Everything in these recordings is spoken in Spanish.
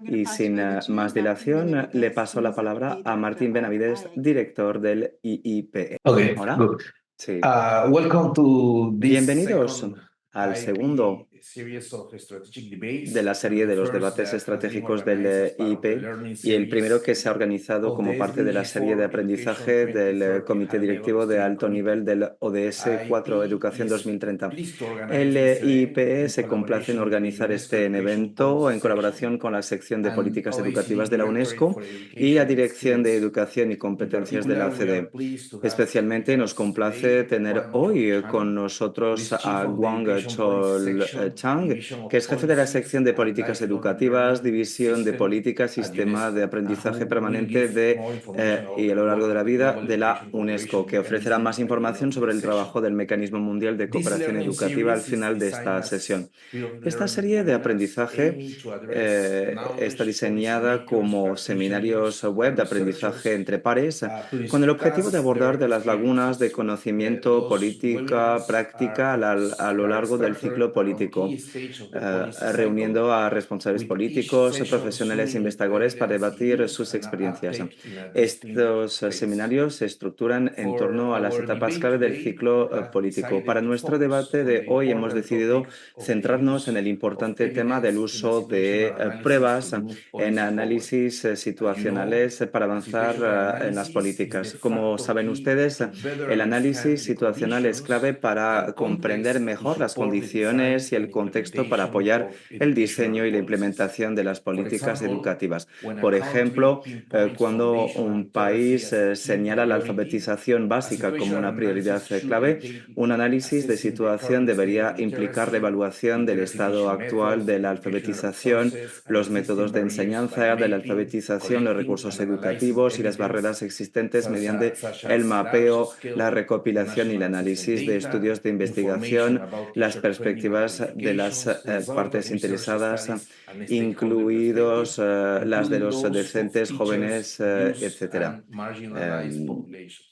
Y sin más dilación, le paso la palabra a Martín Benavides, director del IIPE. Okay, Hola. good. Sí. Welcome to this Bienvenidos second al segundo IP series of strategic de debates. la serie The de los first debates that has been estratégicos del organized as part of the IIP learning y el primero series que se ha organizado of como the parte de la SDG serie de 4 Education aprendizaje del 2030 Comité High Level Directivo de Steering Alto Nivel Committee. del ODS 4 IP Educación is 2030. pleased to El organize this event IIPE in se complace en collaboration with the organizar UNESCO este Education evento Policy en colaboración Section con la sección de and políticas educativas OECD de la Directorate UNESCO for y la Education and Dirección de Skills. Educación y In Competencias de la particular, we are OCDE. pleased to have Especialmente with nos us complace today tener Wang hoy con Chong-chan, who nosotros is Chief a of the Wang Education Policy Section, Chang, Division que of es jefe de la sección Policies de and políticas Lifelong educativas, Learning división de System políticas, at sistema de UNESCO, and aprendizaje who will permanente give more information about y a the lo largo work de la of the vida Global de la Education UNESCO, Cooperation que ofrecerá Mechanism más by the end información of sobre this el session. trabajo del Mecanismo Mundial de This Cooperación learning Educativa al series is final de designed esta as sesión. field of Esta learning serie for de learners, aprendizaje aiming to address está knowledge policy diseñada makers, como seminarios practitioners, web and de aprendizaje researchers entre pares, to con el objetivo de discuss abordar their de las lagunas de experiences. conocimiento, Those política, webinars are práctica a lo largo del ciclo around key político, stage of the policy cycle, reuniendo a responsables with each políticos, session profesionales e zooming investigadores para evidence debatir use sus and experiencias. uptake in a distinct Estos phase. seminarios se estructuran en For torno a las our etapas debate clave del today, we ciclo have político. Para decided to nuestro focus debate on de the hoy hemos important decidido topic of the centrarnos en use el of importante tema del evidence in a uso de situational analysis to pruebas move en policy forward. análisis As you know, situacionales para avanzar situational en las analysis is the políticas. Como factor saben key ustedes, to better el análisis understand the situacional es clave conditions para and comprender context to mejor las support the design condiciones y el and contexto para implementation apoyar of el educational diseño y la policies. implementación de las For políticas example, educativas. when a Por country ejemplo, pinpoints cuando foundational un literacy país as a key señala la priority, alfabetización a básica como situational una prioridad analysis should clave, entail un análisis de assessing the situación current state debería of implicar la literacy, evaluación del literacy estado teaching actual methods, de la educational alfabetización, resources, and los existing métodos de barriers by enseñanza de la mapping, alfabetización, los collecting, recursos and analyzing educativos y las barreras evidence existentes such mediante as, such el as mapeo, la large-scale recopilación y el national assessment análisis de data, estudios de information investigación, about las teacher training and perspectivas de las qualifications, result of partes research interesadas, studies, and stakeholder incluidos perspectives, las de including los those of docentes jóvenes, teachers, youth, etcétera. and marginalized Em, populations.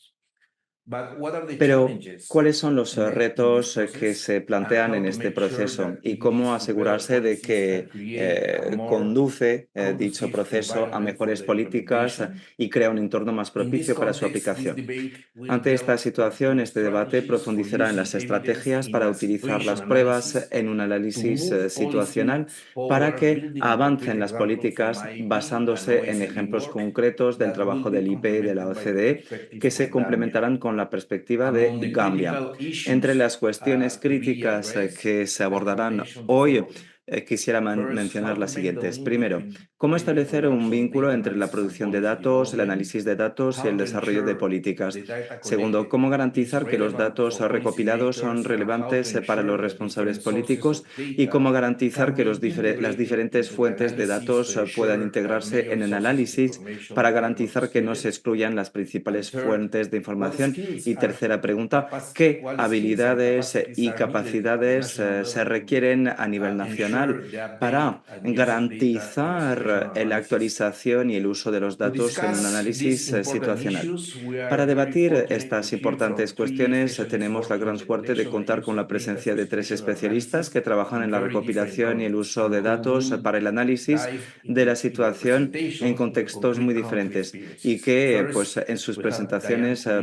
But what are the pero, challenges ¿cuáles son los in this retos que process, se and plantean how en to este make sure proceso that y it cómo leads to better asegurarse de policies que and create a more conduce dicho conducive proceso a environment for mejores the políticas implementation? y crea un entorno más In this propicio para su context, this aplicación? debate will Ante esta delve situación, into este debate strategies for profundizará en using las evidence estrategias in para a utilizar situation las pruebas analysis en un to análisis move situacional policy para forward, que building on avancen concrete las examples from políticas IEP and basándose en OECD ejemplos work concretos del that will trabajo be del IP y de la complemented by the OCDE que perspective se of Gambia. complementarán con la perspectiva de Among the Gambia. critical Entre issues las cuestiones to be críticas addressed, que se I have abordarán mentioned the hoy, following. quisiera First, how mencionar to las make the siguientes. link Primero, between cómo data establecer un production, vínculo data entre la analysis, and producción de policy datos, el development, análisis de datos y how el to desarrollo de ensure políticas. the data Segundo, collected cómo is garantizar que los relevant datos for recopilados son policymakers, and how to relevantes para los ensure that responsables different sources políticos of y data cómo garantizar can que be las integrated diferentes into the fuentes de analysis to datos puedan ensure that integrarse major en el sources of análisis information para are not garantizar que no se excluded. excluyan las And principales third, fuentes de what información. skills Y are tercera pregunta, ¿qué what skills and habilidades capacities y are needed at the capacidades national se level to requieren a nivel nacional ensure the update para and use of data in garantizar situational la analysis? actualización y el uso de los To datos en un discuss these análisis important situacional? issues, we are Para very debatir fortunate to estas hear importantes from three cuestiones, specialists tenemos la working gran on the suerte de collection and contar use con la of data presencia for de tres situational especialistas analysis que trabajan in en la very different recopilación y el contexts, uso and de who datos will para el análisis dive de la in their situación en presentation into contextos muy concrete country diferentes y experiences. que pues, First, en sus we have Diane presentaciones Curie,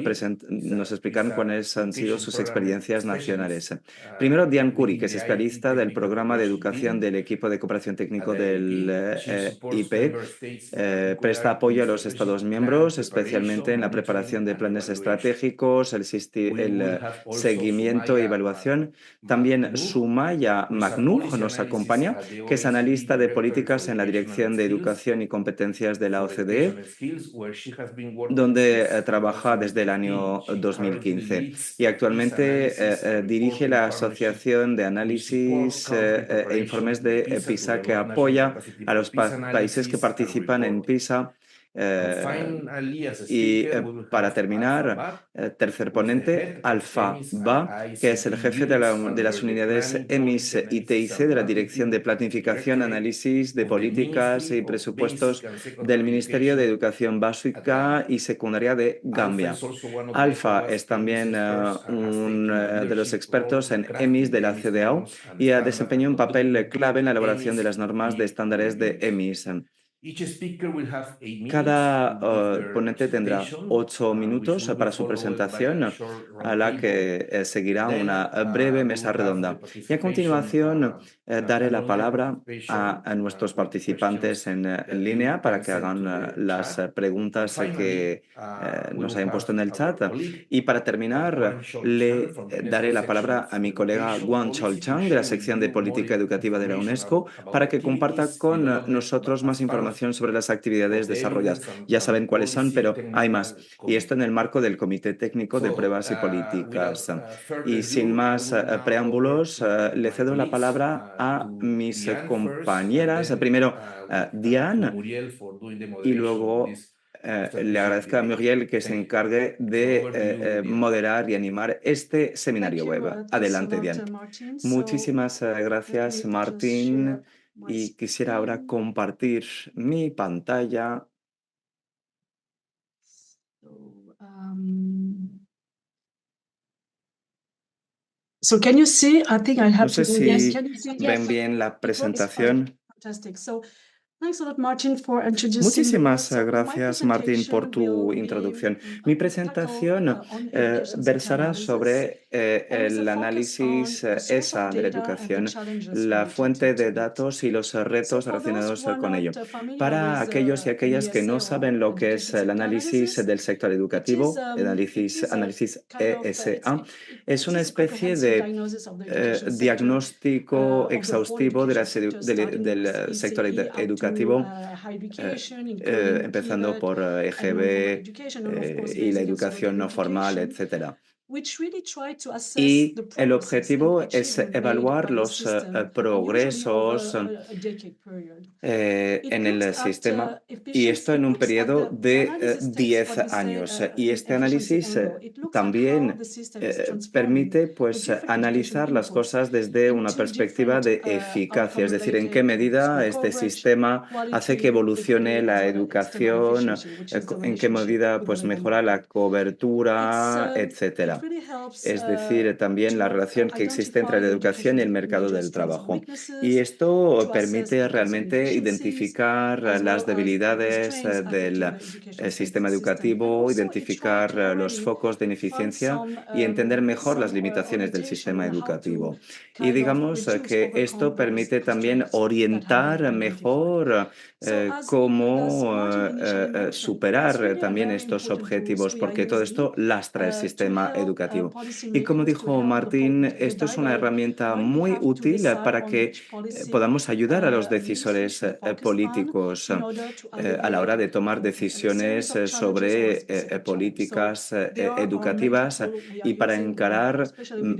nos is explican a cuáles han sido education sus program experiencias specialist nacionales. Primero, Diane Curie, que leading es the IEP especialista del Technical programa de Cooperation educación Team del equipo de cooperación at técnico the del IEP. She supports IP. member states in Presta particular apoyo in a los Estados strategic plan miembros, especialmente preparation, en la preparación monitoring, de and planes evaluation. estratégicos, We will el have also seguimiento e Sumaya evaluación. También Magnuh, Sumaya who is a Magnuh policy nos analysis acompaña, at the que es OECD analista de Directorate for políticas en la Education and Dirección de Skills, Educación y Competencias de la for Education OCDE, and Skills, where she has been working donde since trabaja desde el 2015. año She currently 2015 leads y the Peace actualmente Analysis and dirige Reporting la Partnership, Asociación de which supports Análisis country e Informes preparation in de PISA to PISA que develop national apoya capacity a for los peace países que analysis and participan en reporting. PISA Y para terminar, tercer ponente, Alpha Ba, que es el jefe de las unidades EMIS y TIC de la Dirección de Planificación, Análisis de Políticas y Presupuestos del Ministerio de Educación Básica y Secundaria de Gambia. Alpha es también de los expertos en EMIS de la CDAO y desempeñó un papel clave en la elaboración de las normas de estándares de EMIS. Cada ponente tendrá 8 minutos para su presentación, a la que seguirá una breve mesa redonda. Y a continuación daré la palabra a nuestros participantes en línea para que hagan las preguntas que nos hayan puesto en el chat. Y para terminar, le daré la palabra a mi colega Guan Cholchang de la sección de Política Educativa de la UNESCO para que comparta con nosotros más información sobre las actividades desarrolladas. Ya saben cuáles son, pero hay más. Y esto en el marco del Comité Técnico de Pruebas y Políticas. Y sin más preámbulos, le cedo la palabra a mis compañeras. Primero, Diane, y luego le agradezco a Muriel que se encargue de moderar y animar este seminario web. Adelante, Diane. Muchísimas gracias, Martín. Y quisiera ahora compartir mi pantalla. No sé si ven bien la presentación. Muchísimas gracias, Martín, por tu introducción. Mi presentación versará sobre el análisis ESA de la educación, la fuente de datos y los retos relacionados con ello. Para aquellos y aquellas que no saben lo que es el análisis del sector educativo, el análisis ESA, es una especie de diagnóstico exhaustivo del sector educativo, empezando por EGB y la educación no formal, etcétera. Y el objetivo es evaluar los progresos en el sistema, y esto en un periodo de 10 años. Y este análisis también permite pues, analizar las cosas desde una perspectiva de eficacia, es decir, en qué medida este sistema hace que evolucione la educación, en qué medida pues, mejora la cobertura, etcétera. Es decir, también la relación que existe entre la educación y el mercado del trabajo. Y esto permite realmente identificar las debilidades del sistema educativo, identificar los focos de ineficiencia y entender mejor las limitaciones del sistema educativo. Y digamos que esto permite también orientar mejor cómo superar también estos objetivos, porque todo esto lastra el sistema educativo. Y como dijo Martín, esto es una herramienta muy útil para que podamos ayudar a los decisores políticos a la hora de tomar decisiones sobre políticas educativas y para encarar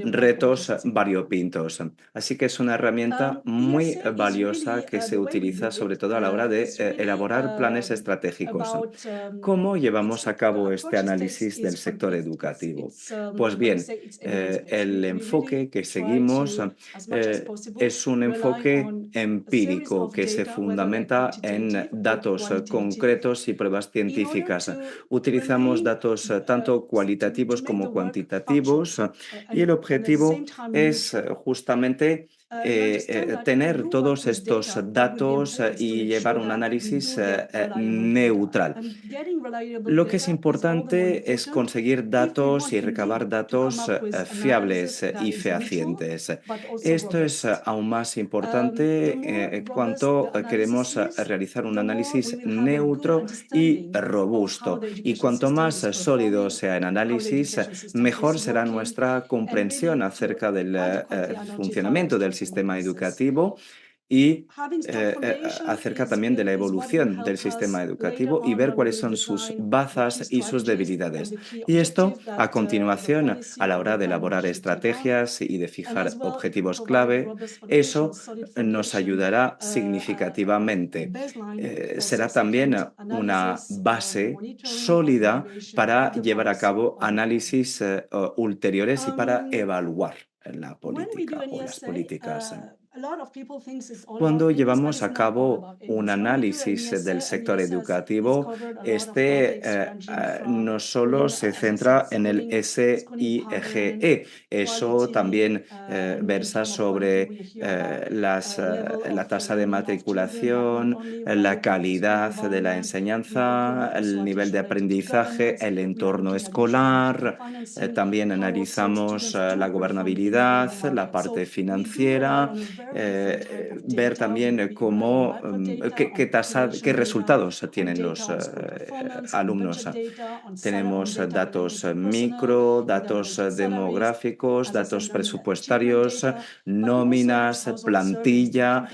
retos variopintos. Así que es una herramienta muy valiosa que se utiliza sobre todo a la hora de elaborar planes estratégicos. ¿Cómo llevamos a cabo este análisis del sector educativo? Pues bien, el enfoque que seguimos es un enfoque empírico que se fundamenta en datos concretos y pruebas científicas. Utilizamos datos tanto cualitativos como cuantitativos y el objetivo es justamente tener todos estos datos y llevar un análisis neutral. Lo que es importante es conseguir datos y recabar datos fiables y fehacientes. Esto es aún más importante cuando queremos realizar un análisis neutro y robusto. Y cuanto más sólido sea el análisis, mejor será nuestra comprensión acerca del funcionamiento del sistema educativo y acerca también de la evolución del sistema educativo y ver cuáles son sus bazas y sus debilidades. Y esto, a continuación, a la hora de elaborar estrategias y de fijar objetivos clave, eso nos ayudará significativamente. Será también una base sólida para llevar a cabo análisis ulteriores y para evaluar la política o las políticas. Cuando llevamos a cabo un análisis del sector educativo, no solo se centra en el SIGE, eso también versa sobre la tasa de matriculación, la calidad de la enseñanza, el nivel de aprendizaje, el entorno escolar. También analizamos la gobernabilidad, la parte financiera, ver también qué resultados tienen los alumnos. Tenemos datos micro, datos demográficos, datos presupuestarios, nóminas, plantilla,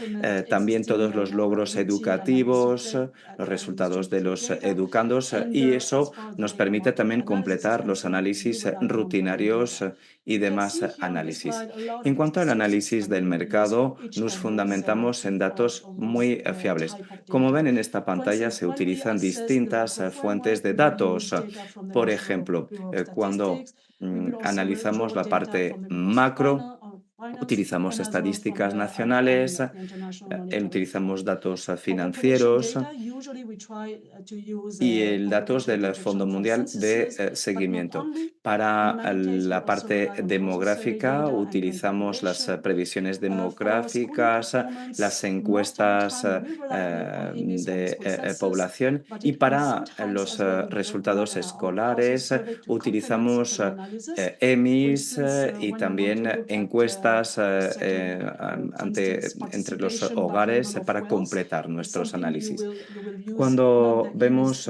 también todos los logros educativos, los resultados de los educandos, y eso nos permite también completar los análisis rutinarios y demás análisis. En cuanto al análisis del mercado, nos fundamentamos en datos muy fiables. Como ven en esta pantalla, se utilizan distintas fuentes de datos. Por ejemplo, cuando analizamos la parte macro, utilizamos estadísticas nacionales, utilizamos datos financieros y datos del Fondo Mundial de Seguimiento. Para la parte demográfica utilizamos las previsiones demográficas, las encuestas de población, y para los resultados escolares utilizamos EMIS y también encuestas entre los hogares para completar nuestros análisis. Cuando vemos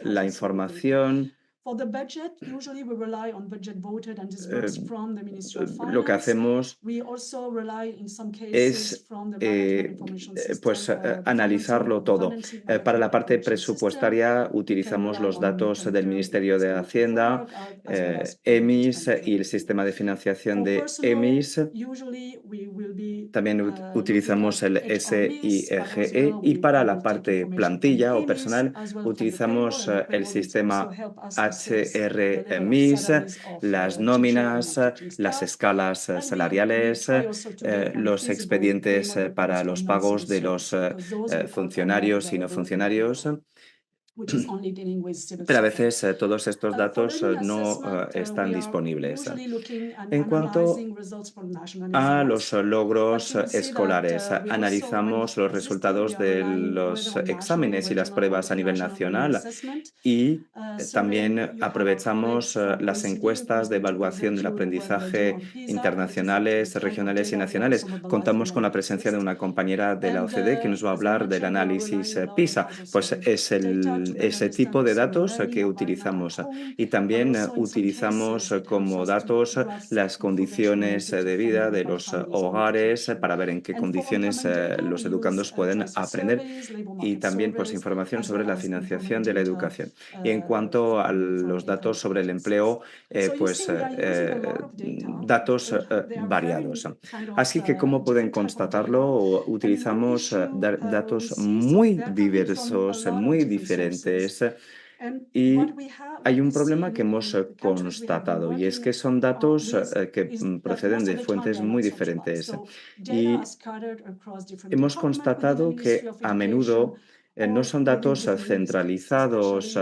la información, lo que hacemos es analizarlo todo. Para la parte presupuestaria utilizamos los datos del Ministerio de Hacienda, EMIS y el sistema de financiación de EMIS. También utilizamos el SIGE, y para la parte plantilla o personal utilizamos el sistema HRMIS, las nóminas, las escalas salariales, los expedientes para los pagos de los funcionarios y no funcionarios. Pero a veces todos estos datos no están disponibles. En cuanto a los logros escolares, analizamos los resultados de los exámenes y las pruebas a nivel nacional, y también aprovechamos las encuestas de evaluación del aprendizaje internacionales, regionales y nacionales. Contamos con la presencia de una compañera de la OCDE que nos va a hablar del análisis PISA. Pues es ese tipo de datos que utilizamos. Y también utilizamos como datos las condiciones de vida de los hogares para ver en qué condiciones los educandos pueden aprender, y también pues información sobre la financiación de la educación. Y en cuanto a los datos sobre el empleo, datos variados. Así que, ¿cómo pueden constatarlo? Utilizamos datos muy diversos, muy diferentes, y hay un problema que hemos constatado, y es que son datos que proceden de fuentes muy diferentes. Y hemos constatado que a menudo no son datos centralizados,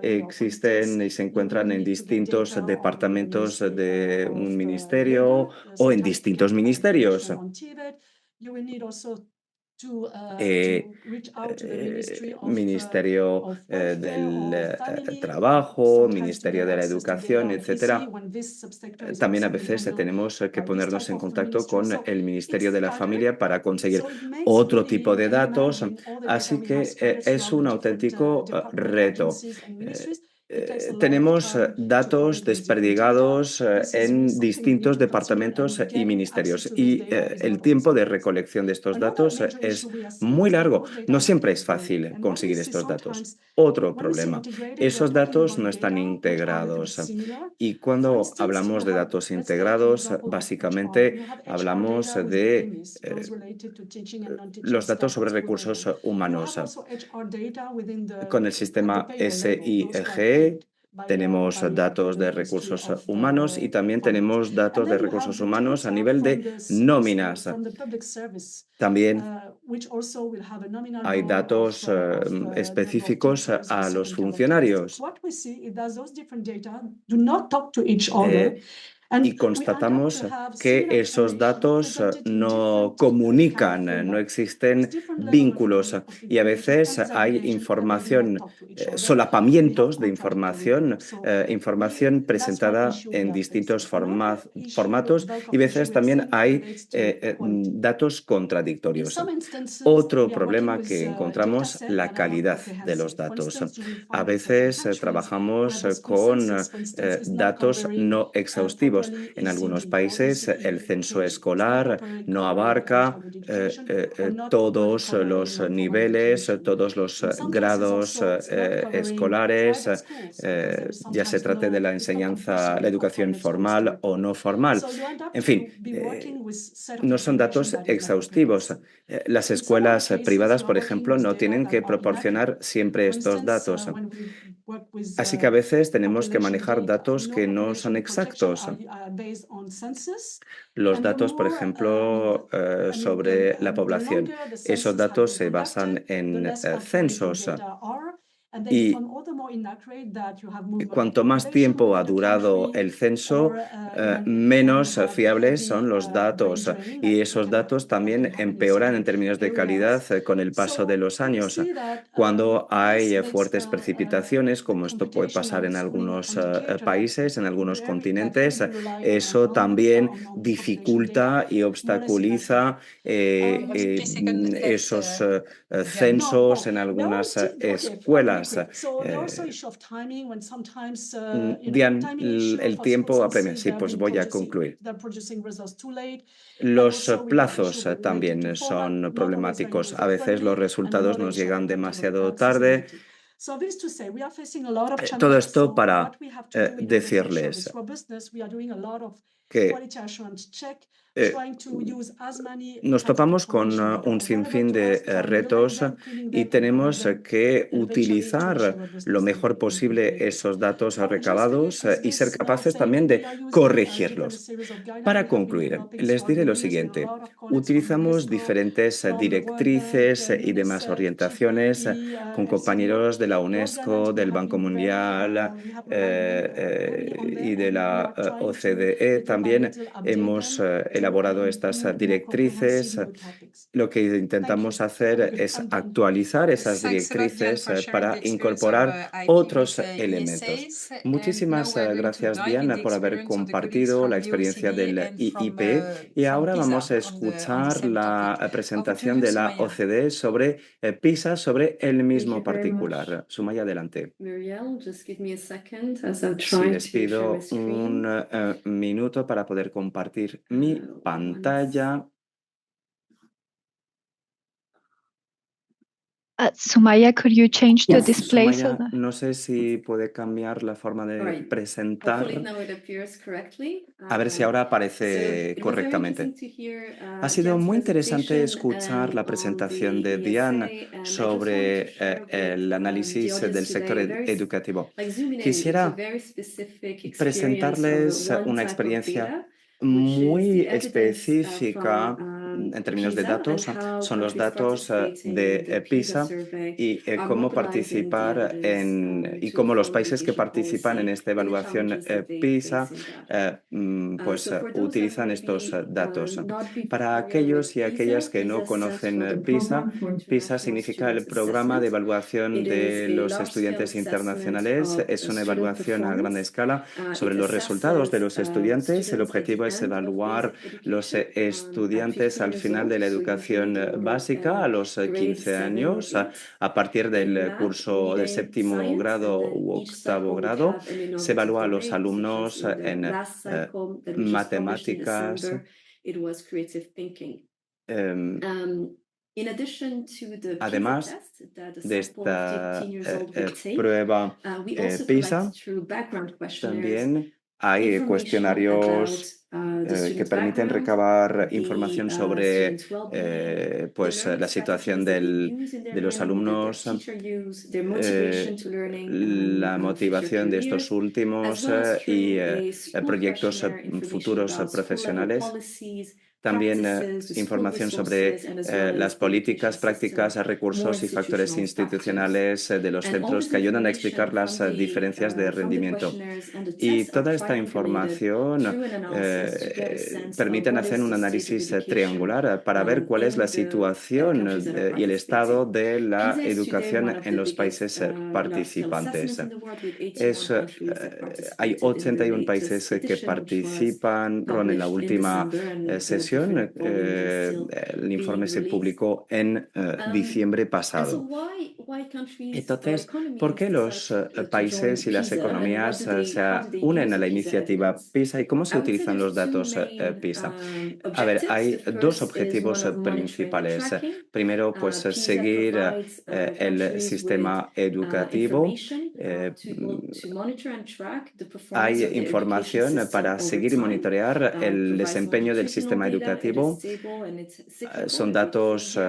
existen y se encuentran en distintos departamentos de un ministerio o en distintos ministerios. Ministerio del Trabajo, Ministerio de la Educación, etcétera. También a veces tenemos que ponernos en contacto con el Ministerio de la Familia para conseguir otro tipo de datos, así que es un auténtico reto. tenemos datos desperdigados en distintos departamentos y ministerios y el tiempo de recolección de estos datos es muy largo. No siempre es fácil conseguir estos datos. Otro problema, esos datos no están integrados. Y cuando hablamos de datos integrados, básicamente hablamos de los datos sobre recursos humanos. Con el sistema SIG tenemos datos de recursos humanos y también tenemos datos de recursos humanos a nivel de nóminas. También hay datos específicos a los funcionarios. Y constatamos que esos datos no comunican, no existen vínculos y a veces hay información, solapamientos de información, información presentada en distintos formatos y a veces también hay datos contradictorios. Otro problema que encontramos, la calidad de los datos. A veces trabajamos con datos no exhaustivos. En algunos países el censo escolar no abarca todos los niveles, todos los grados escolares, ya se trate de la enseñanza, la educación formal o no formal. En fin, no son datos exhaustivos. Las escuelas privadas, por ejemplo, no tienen que proporcionar siempre estos datos. Así que a veces tenemos que manejar datos que no son exactos. Los datos, por ejemplo, sobre la población. Esos datos se basan en censos. Y cuanto más tiempo ha durado el censo, menos fiables son los datos. Y esos datos también empeoran en términos de calidad con el paso de los años. Cuando hay fuertes precipitaciones, como esto puede pasar en algunos países, en algunos continentes, eso también dificulta y obstaculiza esos censos en algunas escuelas. Diane, el tiempo apremia. Sí, pues voy a concluir. Los plazos también son problemáticos. A veces los resultados nos llegan demasiado tarde. Todo esto para decirles que nos topamos con un sinfín de retos y tenemos que utilizar lo mejor posible esos datos recabados y ser capaces también de corregirlos. Para concluir, les diré lo siguiente. Utilizamos diferentes directrices y demás orientaciones con compañeros de la UNESCO, del Banco Mundial y de la OCDE. También hemos elaborado estas directrices. Lo que intentamos hacer es actualizar esas directrices para incorporar otros elementos. Muchísimas gracias, Diana, por haber compartido la experiencia del IIP. Y ahora vamos a escuchar la presentación de la OCDE sobre PISA, sobre el mismo particular. Sumaya, adelante. Sí, les pido un minuto para poder compartir mi pantalla. Sumaya, could you change the display? Sumaya, no sé si puede cambiar la forma de presentar. A ver si ahora aparece correctamente. Ha sido muy interesante escuchar la presentación de Diane sobre el análisis del sector educativo. Quisiera presentarles una experiencia muy específica en términos de datos. Son los datos de PISA y cómo participar y cómo los países que participan en esta evaluación PISA pues utilizan estos datos. Para aquellos y aquellas que no conocen PISA, PISA significa el Programa de Evaluación de los Estudiantes Internacionales. Es una evaluación a gran escala sobre los resultados de los estudiantes. El objetivo es evaluar los estudiantes a al final de la educación básica, a los 15 años, a partir del curso de séptimo grado u octavo grado, se evalúa a los alumnos en matemáticas. em, Además de esta prueba PISA, también hay cuestionarios que permiten recabar información sobre pues, la situación de los alumnos, la motivación de estos últimos y proyectos futuros profesionales. También información sobre las políticas, prácticas, recursos y factores institucionales de los centros que ayudan a explicar las diferencias de rendimiento. Y toda esta información permite hacer un análisis triangular para ver cuál es la situación y el estado de la educación en los países participantes. Hay 81 países que participaron en la última sesión. El informe se publicó en diciembre pasado. Entonces, ¿por qué los países y las economías se unen a la iniciativa PISA y cómo se utilizan los datos PISA? A ver, hay dos objetivos principales. Primero, pues seguir el sistema educativo. Hay información para seguir y monitorear el desempeño del sistema educativo. Son datos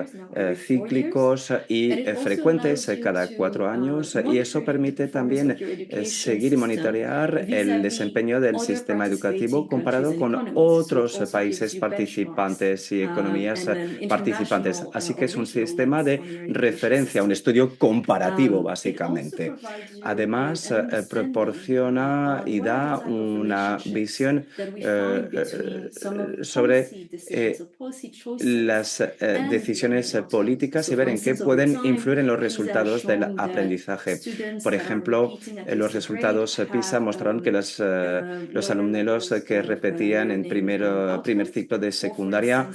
cíclicos y frecuentes cada 4 años, y eso permite también seguir y monitorear el desempeño del sistema educativo comparado con otros países participantes y economías participantes. Así que es un sistema de referencia, un estudio comparativo, básicamente. Además, proporciona y da una visión sobre las decisiones políticas y ver en qué pueden influir en los resultados del aprendizaje. Por ejemplo, los resultados PISA mostraron que los alumnos que repetían en primer ciclo de secundaria,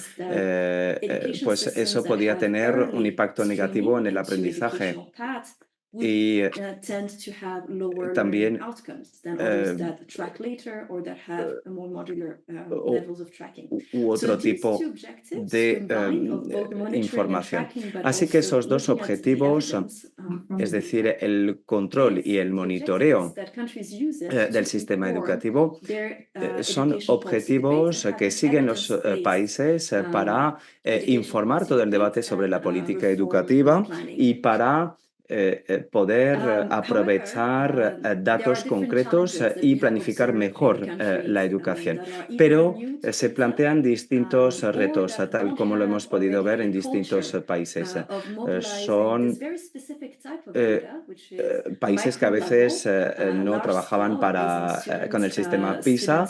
pues eso podía tener un impacto negativo en el aprendizaje. Y también otro tipo de información. Así que esos dos objetivos, es decir, el control y el monitoreo del sistema educativo, son objetivos que siguen los países para informar todo el debate sobre la política educativa y para poder aprovechar datos concretos y planificar mejor la educación. Pero se plantean distintos retos, tal como lo hemos podido ver en distintos países. Son países que a veces no trabajaban con el sistema PISA.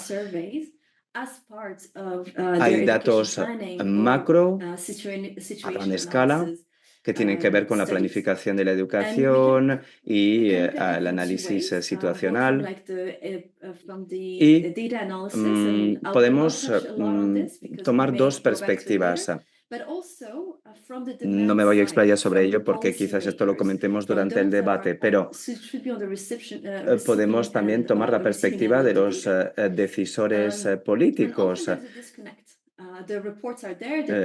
Hay datos macro a gran escala que tienen que ver con la planificación de la educación y el análisis situacional. Y podemos tomar dos perspectivas. No me voy a explayar sobre ello porque quizás esto lo comentemos durante el debate, pero podemos también tomar la perspectiva de los decisores políticos.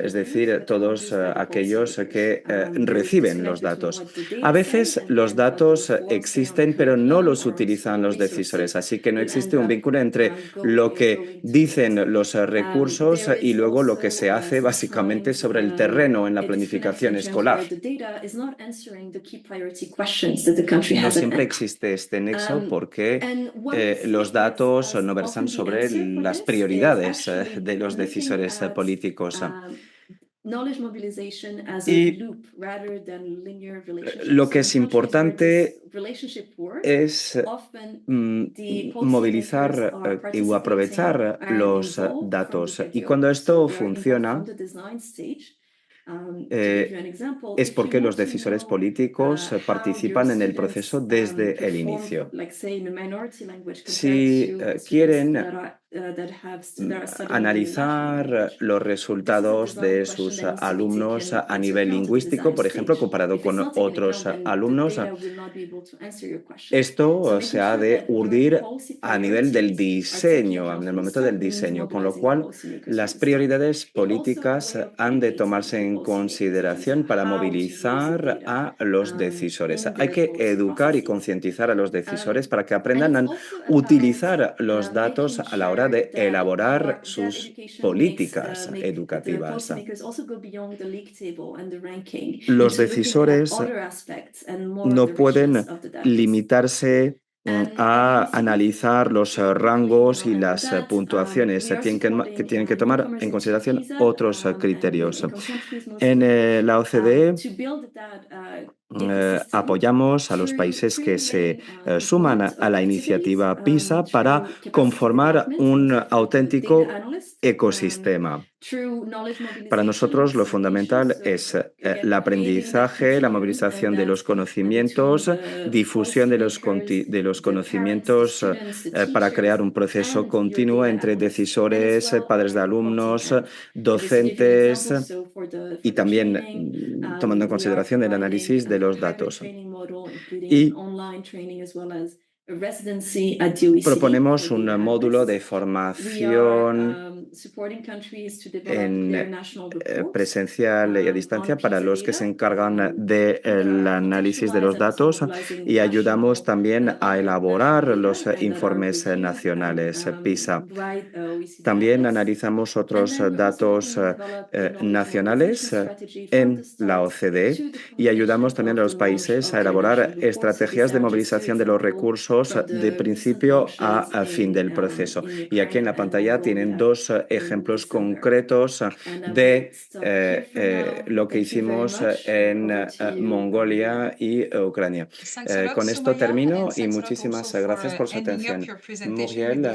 Es decir, todos aquellos que reciben los datos. A veces los datos existen, pero no los utilizan los decisores, así que no existe un vínculo entre lo que dicen los recursos y luego lo que se hace básicamente sobre el terreno en la planificación escolar. No siempre existe este nexo porque los datos no versan sobre las prioridades de los decisores políticos. Y lo que es importante es movilizar y aprovechar los datos. Y cuando esto funciona, es porque los decisores políticos participan en el proceso desde el inicio. Si quieren analizar los resultados de sus alumnos a nivel lingüístico, por ejemplo, comparado con otros alumnos. Esto se ha de urdir a nivel del diseño, en el momento del diseño, con lo cual las prioridades políticas han de tomarse en consideración para movilizar a los decisores. Hay que educar y concientizar a los decisores para que aprendan a utilizar los datos a la hora de elaborar sus políticas educativas. Los decisores no pueden limitarse a analizar los rangos y las puntuaciones. Tienen que tomar en consideración otros criterios. En la OCDE apoyamos a los países que se suman a la iniciativa PISA para conformar un auténtico ecosistema. Para nosotros lo fundamental es el aprendizaje, la movilización de los conocimientos, difusión de los conocimientos para crear un proceso continuo entre decisores, padres de alumnos, docentes y también tomando en consideración el análisis de los datos. Y proponemos un módulo de formación presencial y a distancia para los que se encargan del análisis de los datos y ayudamos también a elaborar los informes nacionales PISA. También analizamos otros datos nacionales en la OCDE y ayudamos también a los países a elaborar estrategias de movilización de los recursos de principio a fin del proceso. Y aquí en la pantalla tienen dos ejemplos concretos de lo que hicimos en Mongolia y Ucrania. Con esto termino y muchísimas gracias por su atención. Muriel,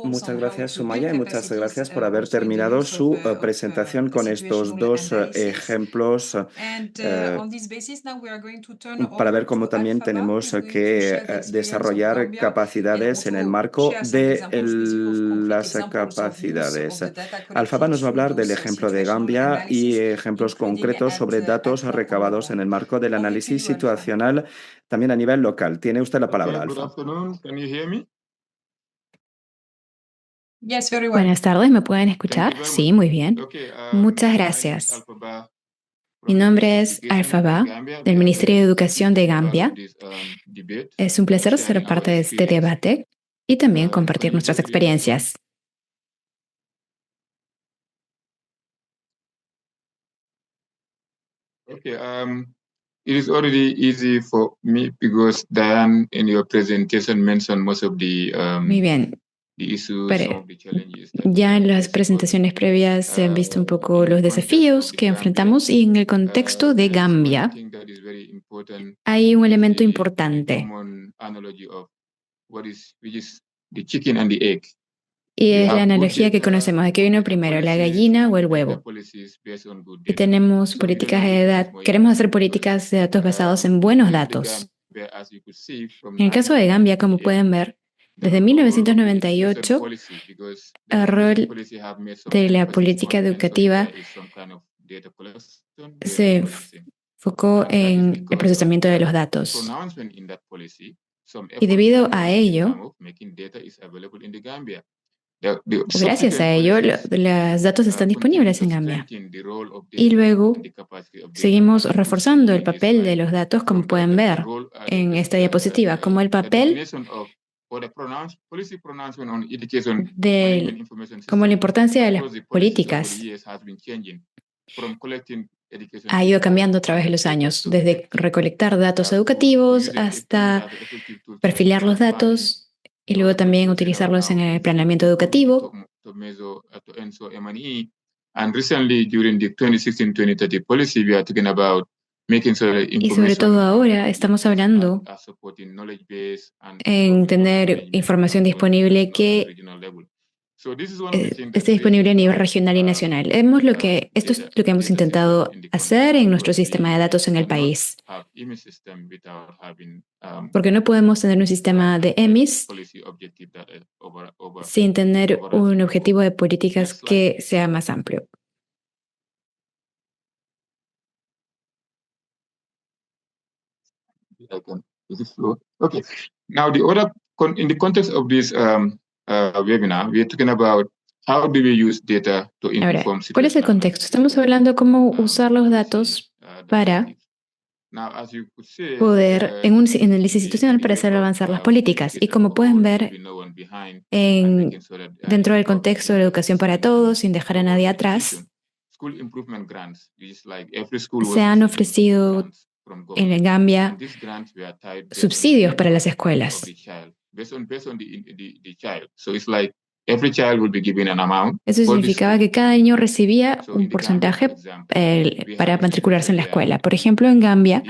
muchas gracias, Sumaya, y muchas gracias por haber terminado su presentación con estos dos ejemplos para ver cómo también tenemos que desarrollar capacidades en el marco de las capacidades. Alfaba nos va a hablar del ejemplo de Gambia y ejemplos concretos sobre datos recabados en el marco del análisis situacional también a nivel local. Tiene usted la palabra, Alfa. Buenas tardes, ¿me pueden escuchar? Sí, muy bien. Muchas gracias. Mi nombre es Alfaba, del Ministerio de Educación de Gambia. Es un placer ser parte de este debate y también compartir nuestras experiencias. It is already easy for me because Diane in your presentation mentioned most of the Muy bien. Pero ya en las presentaciones previas se han visto un poco los desafíos que enfrentamos y en el contexto de Gambia hay un elemento importante. Y es la analogía que conocemos de qué vino primero, la gallina o el huevo. Y tenemos políticas queremos hacer políticas de datos basados en buenos datos. En el caso de Gambia, como pueden ver, desde 1998, el rol de la política educativa se enfocó en el procesamiento de los datos. Y debido a ello, gracias a ello, los datos están disponibles en Gambia. Y luego seguimos reforzando el papel de los datos, como pueden ver en esta diapositiva, como el papel como la importancia de las políticas ha ido cambiando a través de los años, desde recolectar datos educativos hasta perfilar los datos y luego también utilizarlos en el planeamiento educativo. Y sobre todo ahora estamos hablando en tener información disponible que esté disponible a nivel regional y nacional. Esto es lo que hemos intentado hacer en nuestro sistema de datos en el país. Porque no podemos tener un sistema de EMIS sin tener un objetivo de políticas que sea más amplio. Okay. Now, in the context of this webinar, we are talking about how do we use data to Ahora, inform ¿cuál es el contexto? Estamos hablando de cómo usar los datos para poder, en el análisis institucional, para hacer avanzar las políticas. Y como pueden ver, dentro del contexto de la educación para todos, sin dejar a nadie atrás, se han ofrecido en Gambia subsidios para las escuelas. Eso significaba que cada niño recibía un porcentaje para matricularse en la escuela. Por ejemplo, en Gambia,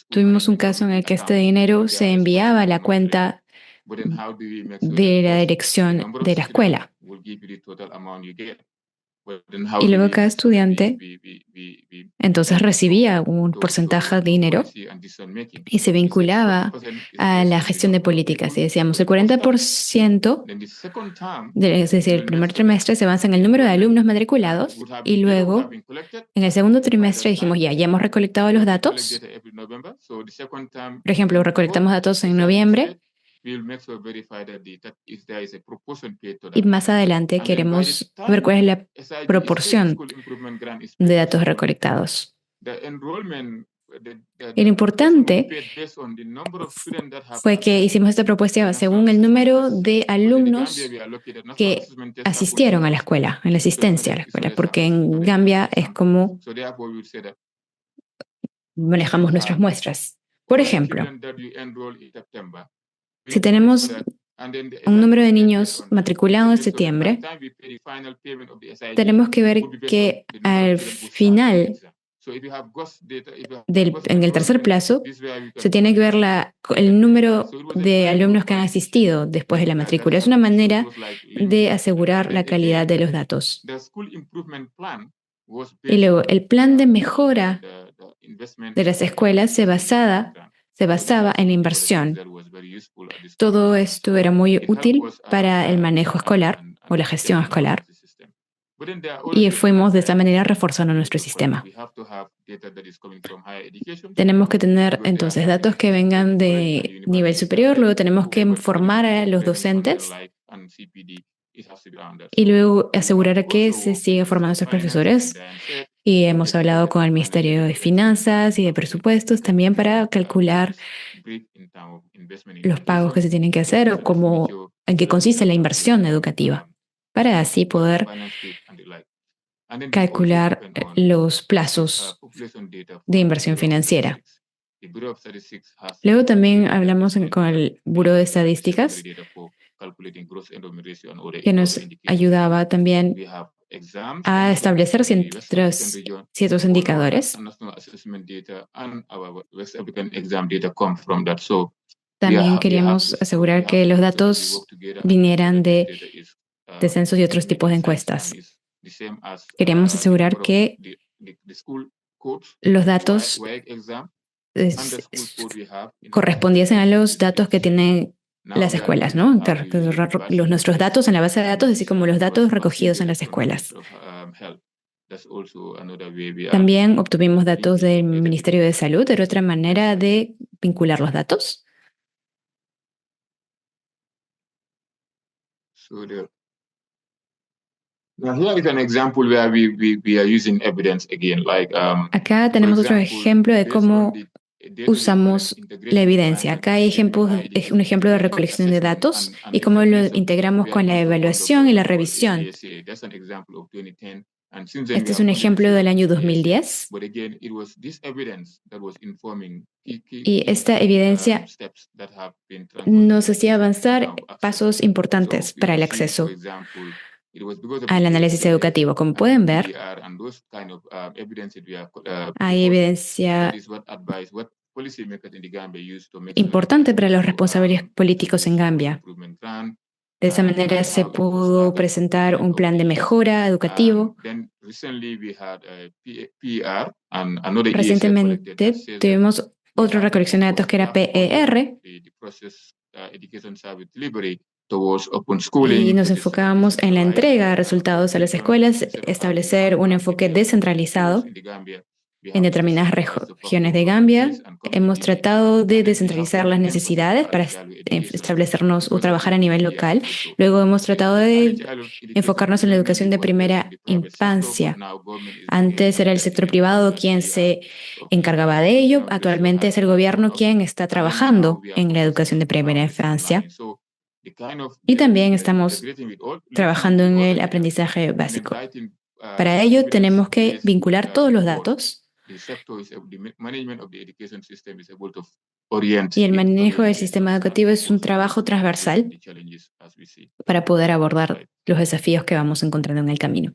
tuvimos un caso en el que este dinero se enviaba a la cuenta de la dirección de la escuela. Y luego cada estudiante entonces recibía un porcentaje de dinero y se vinculaba a la gestión de políticas. Y decíamos, el 40%, es decir, el primer trimestre se avanza en el número de alumnos matriculados y luego en el segundo trimestre dijimos, ya hemos recolectado los datos. Por ejemplo, recolectamos datos en noviembre. Y más adelante queremos ver cuál es la proporción de datos recolectados. Y lo importante fue que hicimos esta propuesta según el número de alumnos que asistieron a la escuela, en la asistencia a la escuela, porque en Gambia es como manejamos nuestras muestras. Por ejemplo, si tenemos un número de niños matriculados en septiembre, tenemos que ver que al final, en el tercer plazo, se tiene que ver el número de alumnos que han asistido después de la matrícula. Es una manera de asegurar la calidad de los datos. Y luego, el plan de mejora de las escuelas se basaba en la inversión. Todo esto era muy útil para el manejo escolar o la gestión escolar. Y fuimos de esta manera reforzando nuestro sistema. Tenemos que tener entonces datos que vengan de nivel superior, luego tenemos que formar a los docentes y luego asegurar que se siga formando a sus profesores. Y hemos hablado con el Ministerio de Finanzas y de Presupuestos también para calcular los pagos que se tienen que hacer o en qué consiste la inversión educativa, para así poder calcular los plazos de inversión financiera. Luego también hablamos con el Buró de Estadísticas, que nos ayudaba también a establecer ciertos indicadores. También queríamos asegurar que los datos vinieran de censos y otros tipos de encuestas. Queríamos asegurar que los datos correspondiesen a los datos que tienen las escuelas, ¿no? Nuestros datos en la base de datos, así como los datos recogidos en las escuelas. También obtuvimos datos del Ministerio de Salud. ¿Era otra manera de vincular los datos? Acá tenemos otro ejemplo de cómo usamos la evidencia. Acá hay un ejemplo de recolección de datos y cómo lo integramos con la evaluación y la revisión. Este es un ejemplo del año 2010. Y esta evidencia nos hacía avanzar pasos importantes para el acceso al análisis educativo. Como pueden ver, hay evidencia importante para los responsables políticos en Gambia. De esa manera se pudo presentar un plan de mejora educativo. Recientemente tuvimos otra recolección de datos que era PER, y nos enfocábamos en la entrega de resultados a las escuelas, establecer un enfoque descentralizado. En determinadas regiones de Gambia hemos tratado de descentralizar las necesidades para establecernos o trabajar a nivel local. Luego hemos tratado de enfocarnos en la educación de primera infancia. Antes era el sector privado quien se encargaba de ello. Actualmente es el gobierno quien está trabajando en la educación de primera infancia. Y también estamos trabajando en el aprendizaje básico. Para ello tenemos que vincular todos los datos. Y el manejo del sistema educativo es un trabajo transversal para poder abordar los desafíos que vamos encontrando en el camino.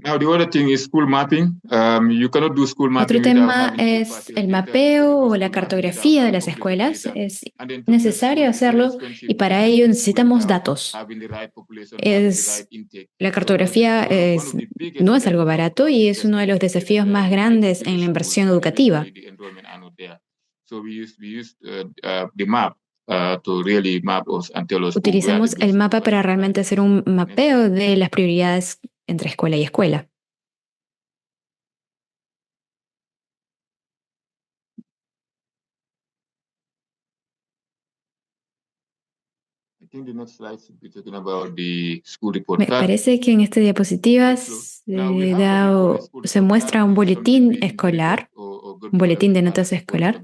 Otro tema es el mapeo o la cartografía de las escuelas. Es necesario hacerlo y para ello necesitamos datos. La cartografía no es algo barato y es uno de los desafíos más grandes en la inversión educativa. Utilizamos el mapa para realmente hacer un mapeo de las prioridades entre escuela y escuela. Me parece que en esta diapositiva se muestra un boletín escolar, un boletín de notas escolar.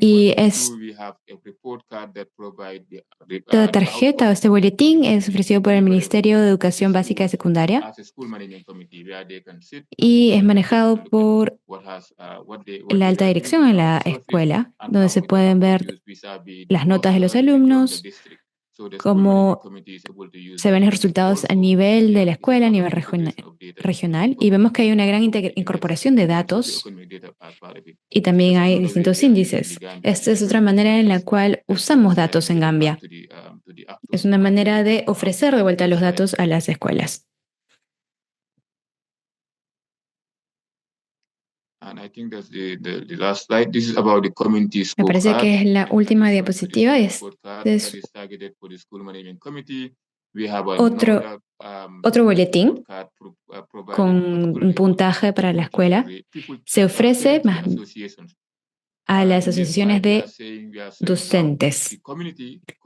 Y esta tarjeta o este boletín es ofrecido por el Ministerio de Educación Básica y Secundaria y es manejado por la alta dirección en la escuela, donde se pueden ver las notas de los alumnos, cómo se ven los resultados a nivel de la escuela, a nivel regional, y vemos que hay una gran incorporación de datos y también hay distintos índices. Esta es otra manera en la cual usamos datos en Gambia. Es una manera de ofrecer de vuelta los datos a las escuelas. Me parece que es la última diapositiva. Otro boletín con un puntaje para la escuela se ofrece a las asociaciones de docentes.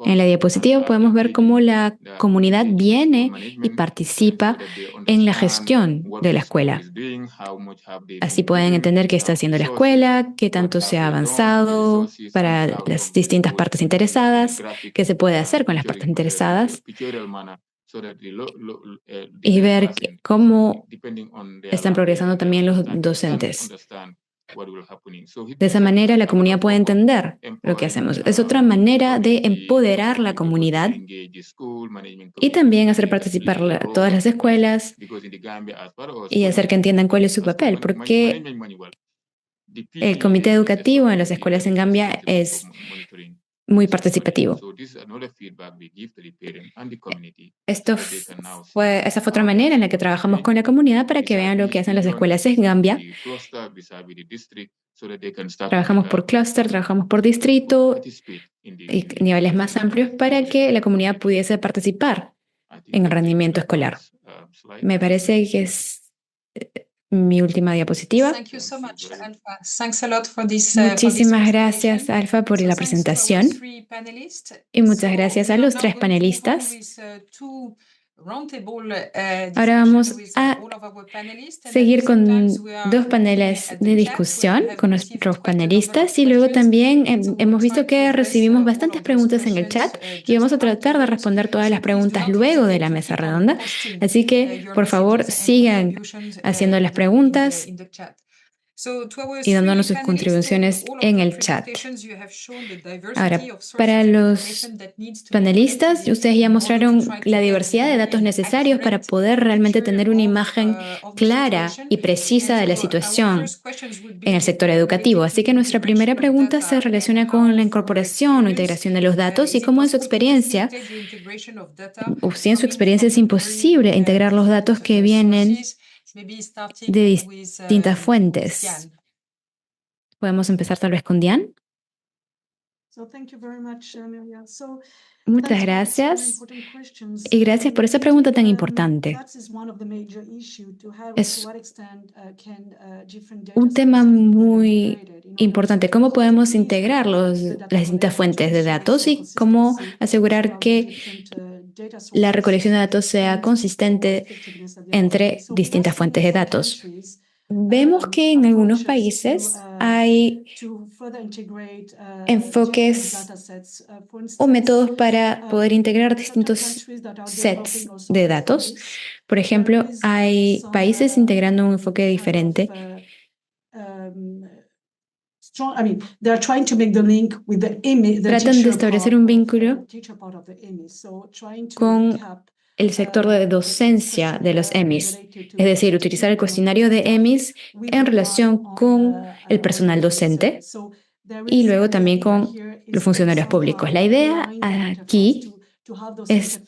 En la diapositiva podemos ver cómo la comunidad viene y participa en la gestión de la escuela. Así pueden entender qué está haciendo la escuela, qué tanto se ha avanzado para las distintas partes interesadas, qué se puede hacer con las partes interesadas y ver cómo están progresando también los docentes. De esa manera la comunidad puede entender lo que hacemos. Es otra manera de empoderar la comunidad y también hacer participar a todas las escuelas y hacer que entiendan cuál es su papel, porque el comité educativo en las escuelas en Gambia es muy participativo. Esa fue otra manera en la que trabajamos con la comunidad para que vean lo que hacen las escuelas en Gambia. Trabajamos por clúster, trabajamos por distrito y niveles más amplios para que la comunidad pudiese participar en el rendimiento escolar. Me parece que es mi última diapositiva. Muchísimas gracias, Alfa, por la presentación. Y muchas gracias a los tres panelistas. Ahora vamos a seguir con dos paneles de discusión con nuestros panelistas y luego también hemos visto que recibimos bastantes preguntas en el chat y vamos a tratar de responder todas las preguntas luego de la mesa redonda. Así que, por favor, sigan haciendo las preguntas y dándonos sus contribuciones en el chat. Ahora, para los panelistas, ustedes ya mostraron la diversidad de datos necesarios para poder realmente tener una imagen clara y precisa de la situación en el sector educativo. Así que nuestra primera pregunta se relaciona con la incorporación o integración de los datos y cómo en su experiencia, o si en su experiencia es imposible integrar los datos que vienen de distintas fuentes. Podemos empezar tal vez con Diane. Muchas gracias y gracias por esa pregunta tan importante. Es un tema muy importante. ¿Cómo podemos integrar las distintas fuentes de datos y cómo asegurar que la recolección de datos sea consistente entre distintas fuentes de datos? Vemos que en algunos países hay enfoques o métodos para poder integrar distintos sets de datos. Por ejemplo, hay países integrando un enfoque diferente. Tratan de establecer un vínculo con el sector de docencia de los EMIs, es decir, utilizar el cuestionario de EMIs en relación con el personal docente y luego también con los funcionarios públicos. La idea aquí es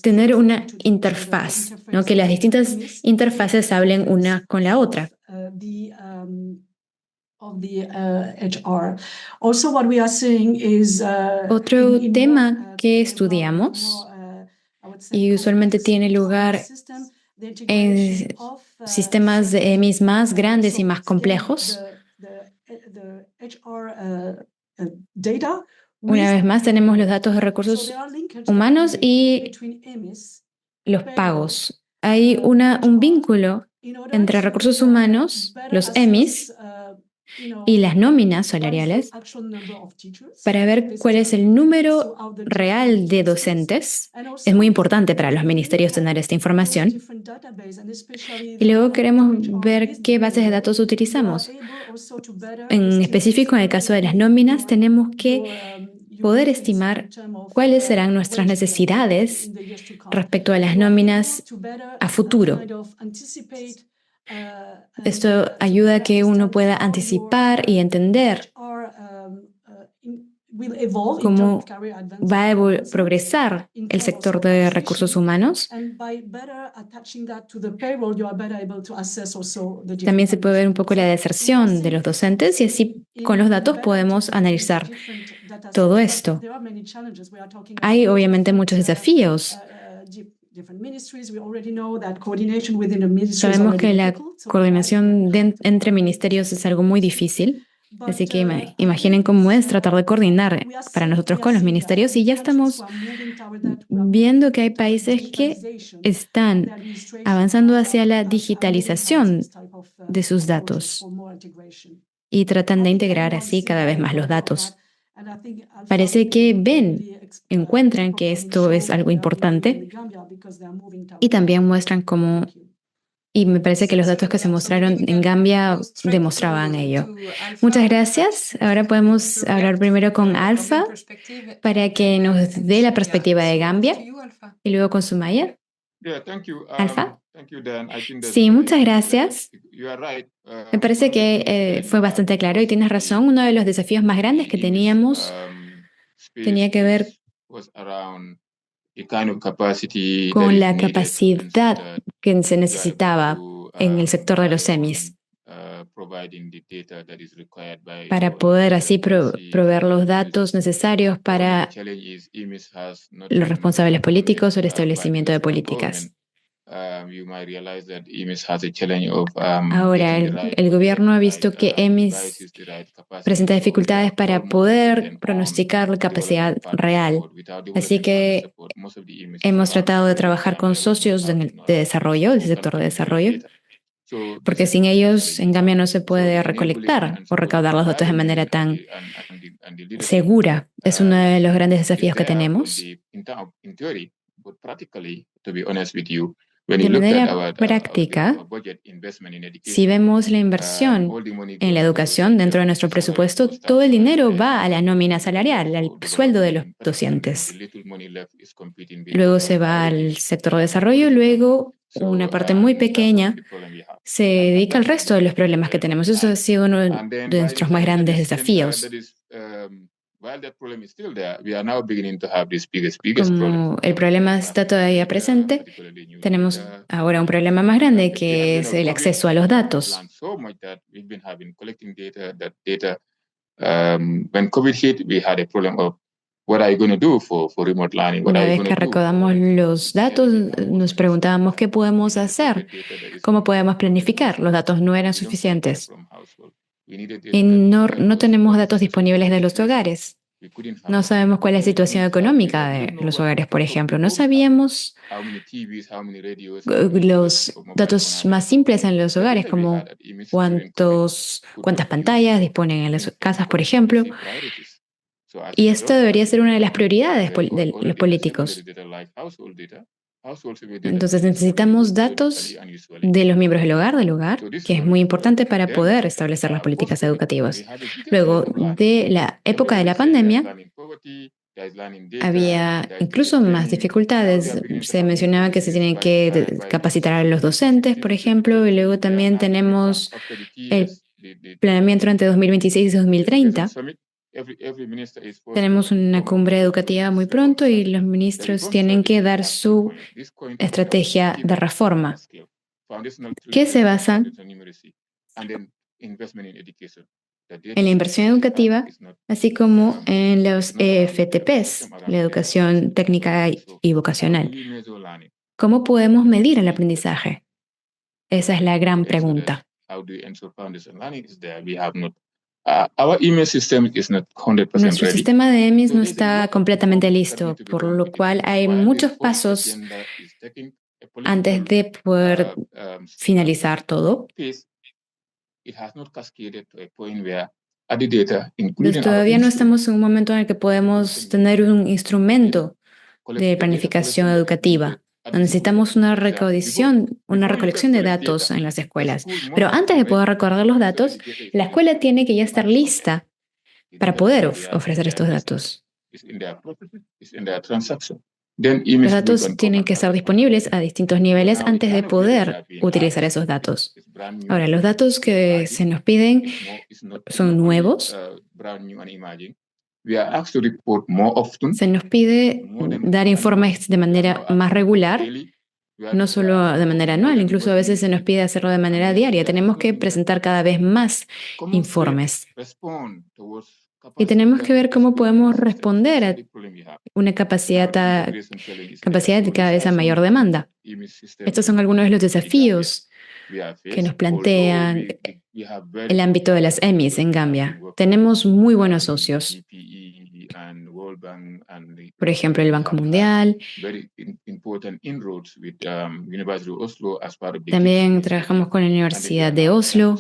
tener una interfaz, ¿no? Que las distintas interfaces hablen una con la otra. Otro tema que estudiamos y usualmente tiene lugar en sistemas de EMIs más grandes y más complejos. Una vez más, tenemos los datos de recursos humanos y los pagos. Hay un vínculo entre recursos humanos, los EMIs, y las nóminas salariales para ver cuál es el número real de docentes. Es muy importante para los ministerios tener esta información. Y luego queremos ver qué bases de datos utilizamos. En específico, en el caso de las nóminas, tenemos que poder estimar cuáles serán nuestras necesidades respecto a las nóminas a futuro. Esto ayuda a que uno pueda anticipar y entender cómo va a progresar el sector de recursos humanos. También se puede ver un poco la deserción de los docentes y así con los datos podemos analizar todo esto. Hay obviamente muchos desafíos. Sabemos que la coordinación entre ministerios es algo muy difícil, así que imaginen cómo es tratar de coordinar para nosotros con los ministerios y ya estamos viendo que hay países que están avanzando hacia la digitalización de sus datos y tratan de integrar así cada vez más los datos. Parece que encuentran que esto es algo importante y también muestran cómo, y me parece que los datos que se mostraron en Gambia demostraban ello. Muchas gracias. Ahora podemos hablar primero con Alfa para que nos dé la perspectiva de Gambia y luego con Sumaya. Alfa. Sí, muchas gracias. Me parece que fue bastante claro y tienes razón. Uno de los desafíos más grandes que teníamos tenía que ver con la capacidad que se necesitaba en el sector de los EMIs para poder así proveer los datos necesarios para los responsables políticos o el establecimiento de políticas. Ahora, el gobierno ha visto que EMIs presenta dificultades para poder pronosticar la capacidad real. Así que hemos tratado de trabajar con socios de desarrollo, del sector de desarrollo, porque sin ellos, en Gambia, no se puede recolectar o recaudar los datos de manera tan segura. Es uno de los grandes desafíos que tenemos. De manera práctica, si vemos la inversión en la educación dentro de nuestro presupuesto, todo el dinero va a la nómina salarial, al sueldo de los docentes. Luego se va al sector de desarrollo, luego una parte muy pequeña se dedica al resto de los problemas que tenemos. Eso ha sido uno de nuestros más grandes desafíos. Como el problema está todavía presente, tenemos ahora un problema más grande que es el acceso a los datos. Una vez que recaudamos los datos, nos preguntábamos qué podemos hacer, cómo podemos planificar. Los datos no eran suficientes. Y no tenemos datos disponibles de los hogares. No sabemos cuál es la situación económica de los hogares, por ejemplo. No sabíamos los datos más simples en los hogares, como cuántas pantallas disponen en las casas, por ejemplo. Y esto debería ser una de las prioridades de los políticos. Entonces necesitamos datos de los miembros del hogar, que es muy importante para poder establecer las políticas educativas. Luego de la época de la pandemia, había incluso más dificultades. Se mencionaba que se tienen que capacitar a los docentes, por ejemplo, y luego también tenemos el planeamiento entre 2026 y 2030. Tenemos una cumbre educativa muy pronto y los ministros tienen que dar su estrategia de reforma, que se basa en la inversión educativa, así como en los EFTPs, la educación técnica y vocacional. ¿Cómo podemos medir el aprendizaje? Esa es la gran pregunta. Nuestro sistema de EMIS no está completamente listo, por lo cual hay muchos pasos antes de poder finalizar todo. Todavía no estamos en un momento en el que podemos tener un instrumento de planificación educativa. Necesitamos una recolección de datos en las escuelas. Pero antes de poder recordar los datos, la escuela tiene que ya estar lista para poder ofrecer estos datos. Los datos tienen que estar disponibles a distintos niveles antes de poder utilizar esos datos. Ahora, los datos que se nos piden son nuevos. Se nos pide dar informes de manera más regular, no solo de manera anual, incluso a veces se nos pide hacerlo de manera diaria. Tenemos que presentar cada vez más informes. Y tenemos que ver cómo podemos responder a una capacidad de cada vez a mayor demanda. Estos son algunos de los desafíos que nos plantean el ámbito de las EMIs en Gambia. Tenemos muy buenos socios. Por ejemplo, el Banco Mundial. También trabajamos con la Universidad de Oslo.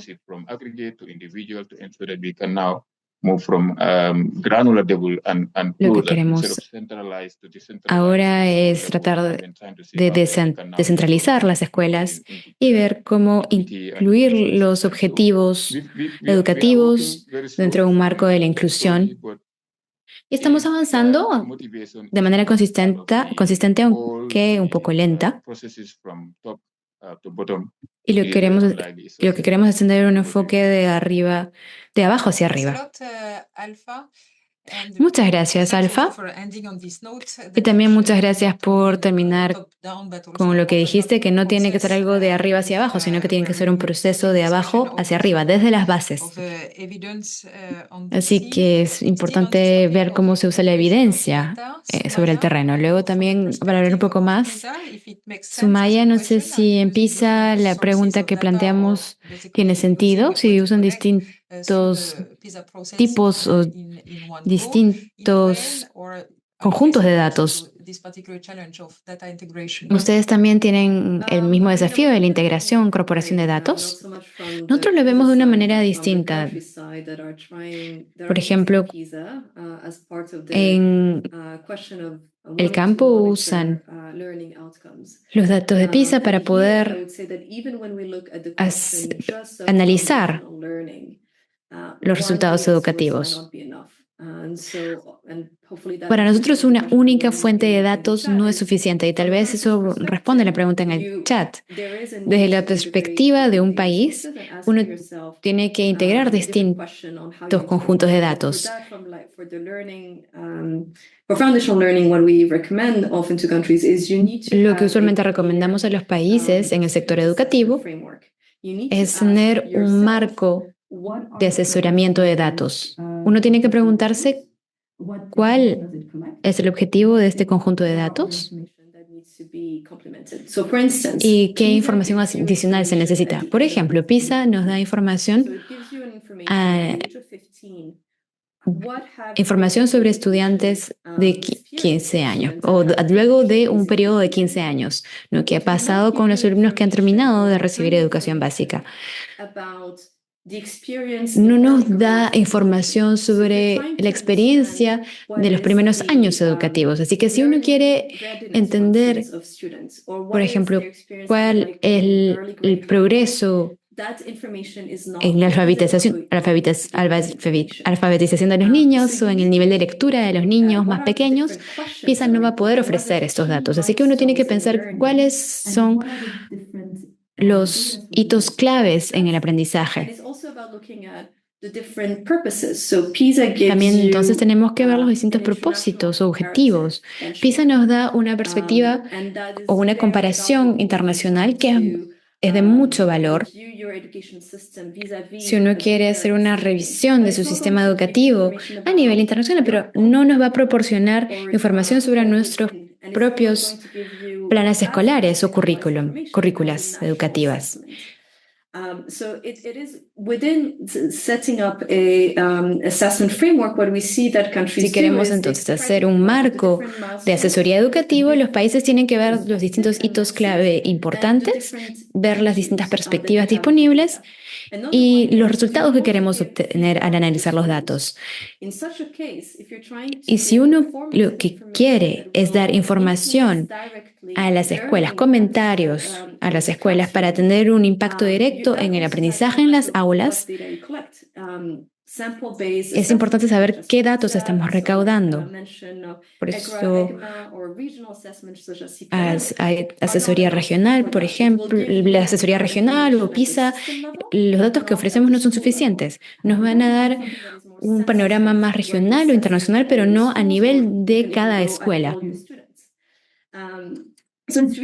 Lo que queremos ahora es tratar de descentralizar las escuelas y ver cómo incluir los objetivos educativos dentro de un marco de la inclusión. Y estamos avanzando de manera consistente, aunque un poco lenta. Y lo que queremos es tener un enfoque de abajo hacia arriba. Muchas gracias, Alfa. Y también muchas gracias por terminar con lo que dijiste, que no tiene que ser algo de arriba hacia abajo, sino que tiene que ser un proceso de abajo hacia arriba, desde las bases. Así que es importante ver cómo se usa la evidencia sobre el terreno. Luego también, para hablar un poco más, Sumaya, no sé si en PISA la pregunta que planteamos tiene sentido, si usan distintos tipos o distintos conjuntos de datos. ¿Ustedes también tienen el mismo desafío de la integración, incorporación de datos? Nosotros lo vemos de una manera distinta. Por ejemplo, en el campo usan los datos de PISA para poder analizar los resultados educativos. Para nosotros una única fuente de datos no es suficiente y tal vez eso responde a la pregunta en el chat. Desde la perspectiva de un país, uno tiene que integrar distintos conjuntos de datos. Lo que usualmente recomendamos a los países en el sector educativo es tener un marco de asesoramiento de datos. Uno tiene que preguntarse cuál es el objetivo de este conjunto de datos y qué información adicional se necesita. Por ejemplo, PISA nos da información sobre estudiantes de 15 años o luego de un periodo de 15 años, ¿no? ¿Qué ha pasado con los alumnos que han terminado de recibir educación básica? No nos da información sobre la experiencia de los primeros años educativos. Así que si uno quiere entender, por ejemplo, cuál es el progreso en la alfabetización de los niños o en el nivel de lectura de los niños más pequeños, PISA no va a poder ofrecer estos datos. Así que uno tiene que pensar cuáles son los hitos claves en el aprendizaje. También entonces tenemos que ver los distintos propósitos o objetivos. PISA nos da una perspectiva o una comparación internacional que es de mucho valor. Si uno quiere hacer una revisión de su sistema educativo a nivel internacional, pero no nos va a proporcionar información sobre nuestros propios planes escolares o currículas educativas. Si queremos entonces hacer un marco de asesoría educativa, los países tienen que ver los distintos hitos clave importantes, ver las distintas perspectivas disponibles y los resultados que queremos obtener al analizar los datos. Y si uno lo que quiere es dar información a las escuelas, comentarios a las escuelas para tener un impacto directo en el aprendizaje en las aulas, es importante saber qué datos estamos recaudando. Por eso hay asesoría regional, por ejemplo, la asesoría regional o PISA, los datos que ofrecemos no son suficientes. Nos van a dar un panorama más regional o internacional, pero no a nivel de cada escuela. Entonces,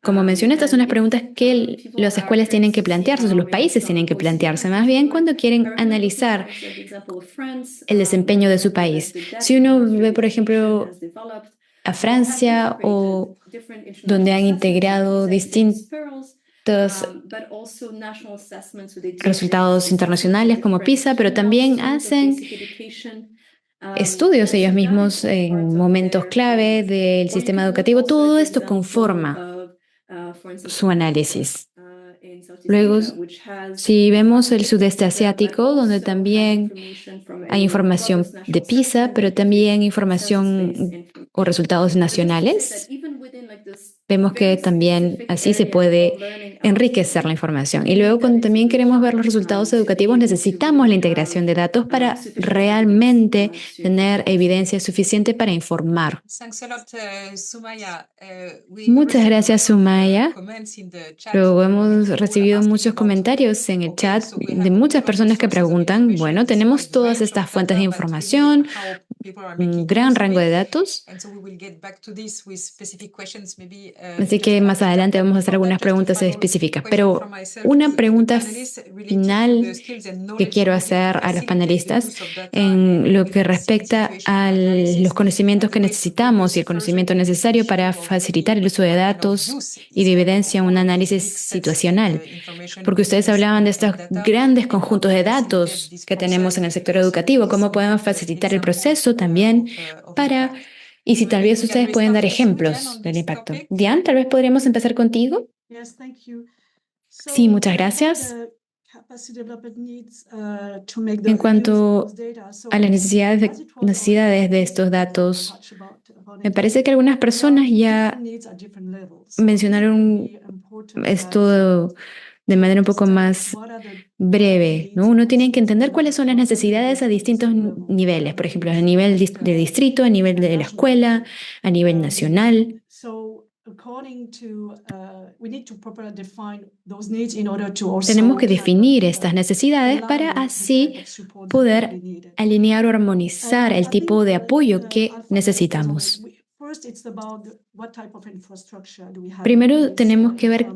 como mencioné, estas son las preguntas que las escuelas tienen que plantearse, o los países tienen que plantearse más bien cuando quieren analizar el desempeño de su país. Si uno ve, por ejemplo, a Francia o donde han integrado distintos resultados internacionales como PISA, pero también hacen estudios ellos mismos en momentos clave del sistema educativo. Todo esto conforma su análisis. Luego, si vemos el sudeste asiático, donde también hay información de PISA, pero también información o resultados nacionales, vemos que también así se puede enriquecer la información. Y luego, cuando también queremos ver los resultados educativos, necesitamos la integración de datos para realmente tener evidencia suficiente para informar. Muchas gracias, Sumaya. Luego hemos recibido muchos comentarios en el chat de muchas personas que preguntan, bueno, tenemos todas estas fuentes de información, un gran rango de datos. Así que más adelante vamos a hacer algunas preguntas específicas. Pero una pregunta final que quiero hacer a los panelistas en lo que respecta a los conocimientos que necesitamos y el conocimiento necesario para facilitar el uso de datos y de evidencia en un análisis situacional. Porque ustedes hablaban de estos grandes conjuntos de datos que tenemos en el sector educativo, cómo podemos facilitar el proceso también para, y si tal vez ustedes pueden dar ejemplos del impacto. Diane, tal vez podríamos empezar contigo. Sí, muchas gracias. En cuanto a las necesidades de estos datos, me parece que algunas personas ya mencionaron esto de manera un poco más breve, ¿no? Uno tiene que entender cuáles son las necesidades a distintos niveles, por ejemplo, a nivel de distrito, a nivel de la escuela, a nivel nacional. Tenemos que definir estas necesidades para así poder alinear o armonizar el tipo de apoyo que necesitamos. Primero tenemos que ver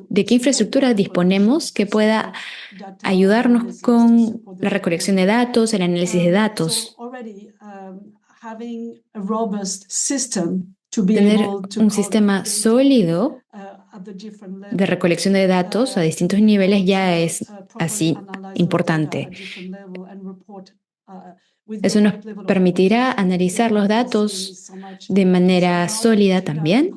de qué infraestructura disponemos que pueda ayudarnos con la recolección de datos, el análisis de datos. Tener un sistema sólido de recolección de datos a distintos niveles ya es así importante. Eso nos permitirá analizar los datos de manera sólida también.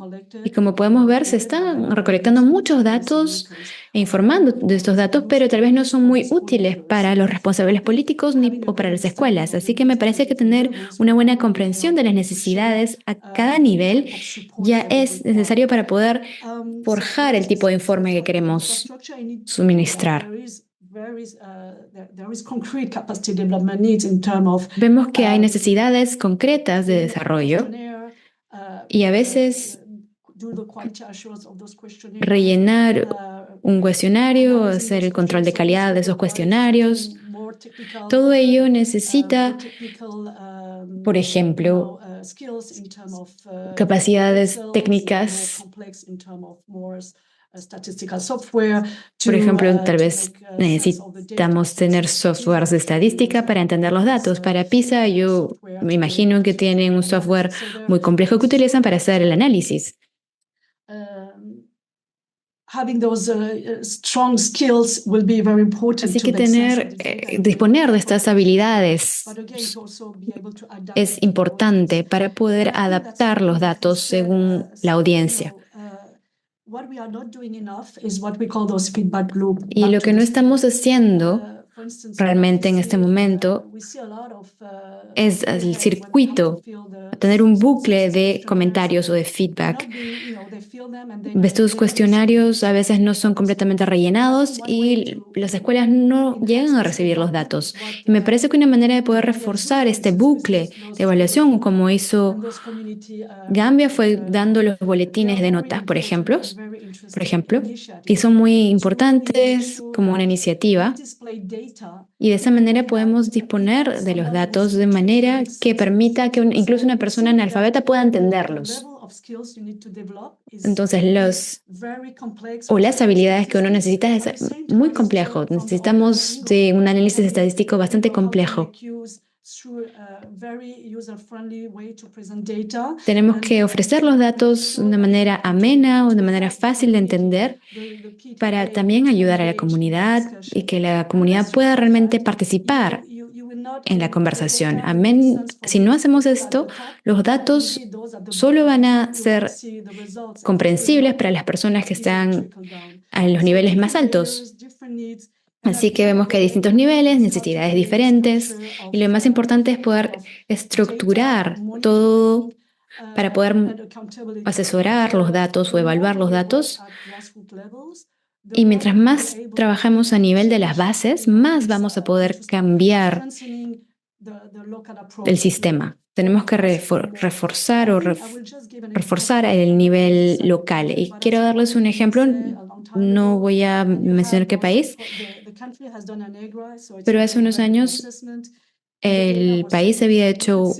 Y como podemos ver, se están recolectando muchos datos e informando de estos datos, pero tal vez no son muy útiles para los responsables políticos o para las escuelas. Así que me parece que tener una buena comprensión de las necesidades a cada nivel ya es necesario para poder forjar el tipo de informe que queremos suministrar. Vemos que hay necesidades concretas de desarrollo y a veces rellenar un cuestionario, hacer el control de calidad de esos cuestionarios, todo ello necesita, por ejemplo, capacidades técnicas. Por ejemplo, tal vez necesitamos tener softwares de estadística para entender los datos. Para PISA, yo me imagino que tienen un software muy complejo que utilizan para hacer el análisis. Así que disponer de estas habilidades es importante para poder adaptar los datos según la audiencia. Y lo que no estamos haciendo realmente en este momento es el circuito, tener un bucle de comentarios o de feedback. Estos cuestionarios a veces no son completamente rellenados y las escuelas no llegan a recibir los datos. Y me parece que una manera de poder reforzar este bucle de evaluación, como hizo Gambia, fue dando los boletines de notas, por ejemplo, y son muy importantes como una iniciativa. Y de esa manera podemos disponer de los datos de manera que permita que incluso una persona analfabeta pueda entenderlos. Entonces, las habilidades que uno necesita es muy complejo. Necesitamos de un análisis estadístico bastante complejo. Tenemos que ofrecer los datos de una manera amena o de manera fácil de entender para también ayudar a la comunidad y que la comunidad pueda realmente participar en la conversación. Si no hacemos esto, los datos solo van a ser comprensibles para las personas que están en los niveles más altos. Así que vemos que hay distintos niveles, necesidades diferentes, y lo más importante es poder estructurar todo para poder asesorar los datos o evaluar los datos. Y mientras más trabajamos a nivel de las bases, más vamos a poder cambiar el sistema. Tenemos que reforzar el nivel local. Y quiero darles un ejemplo. No voy a mencionar qué país, pero hace unos años el país había hecho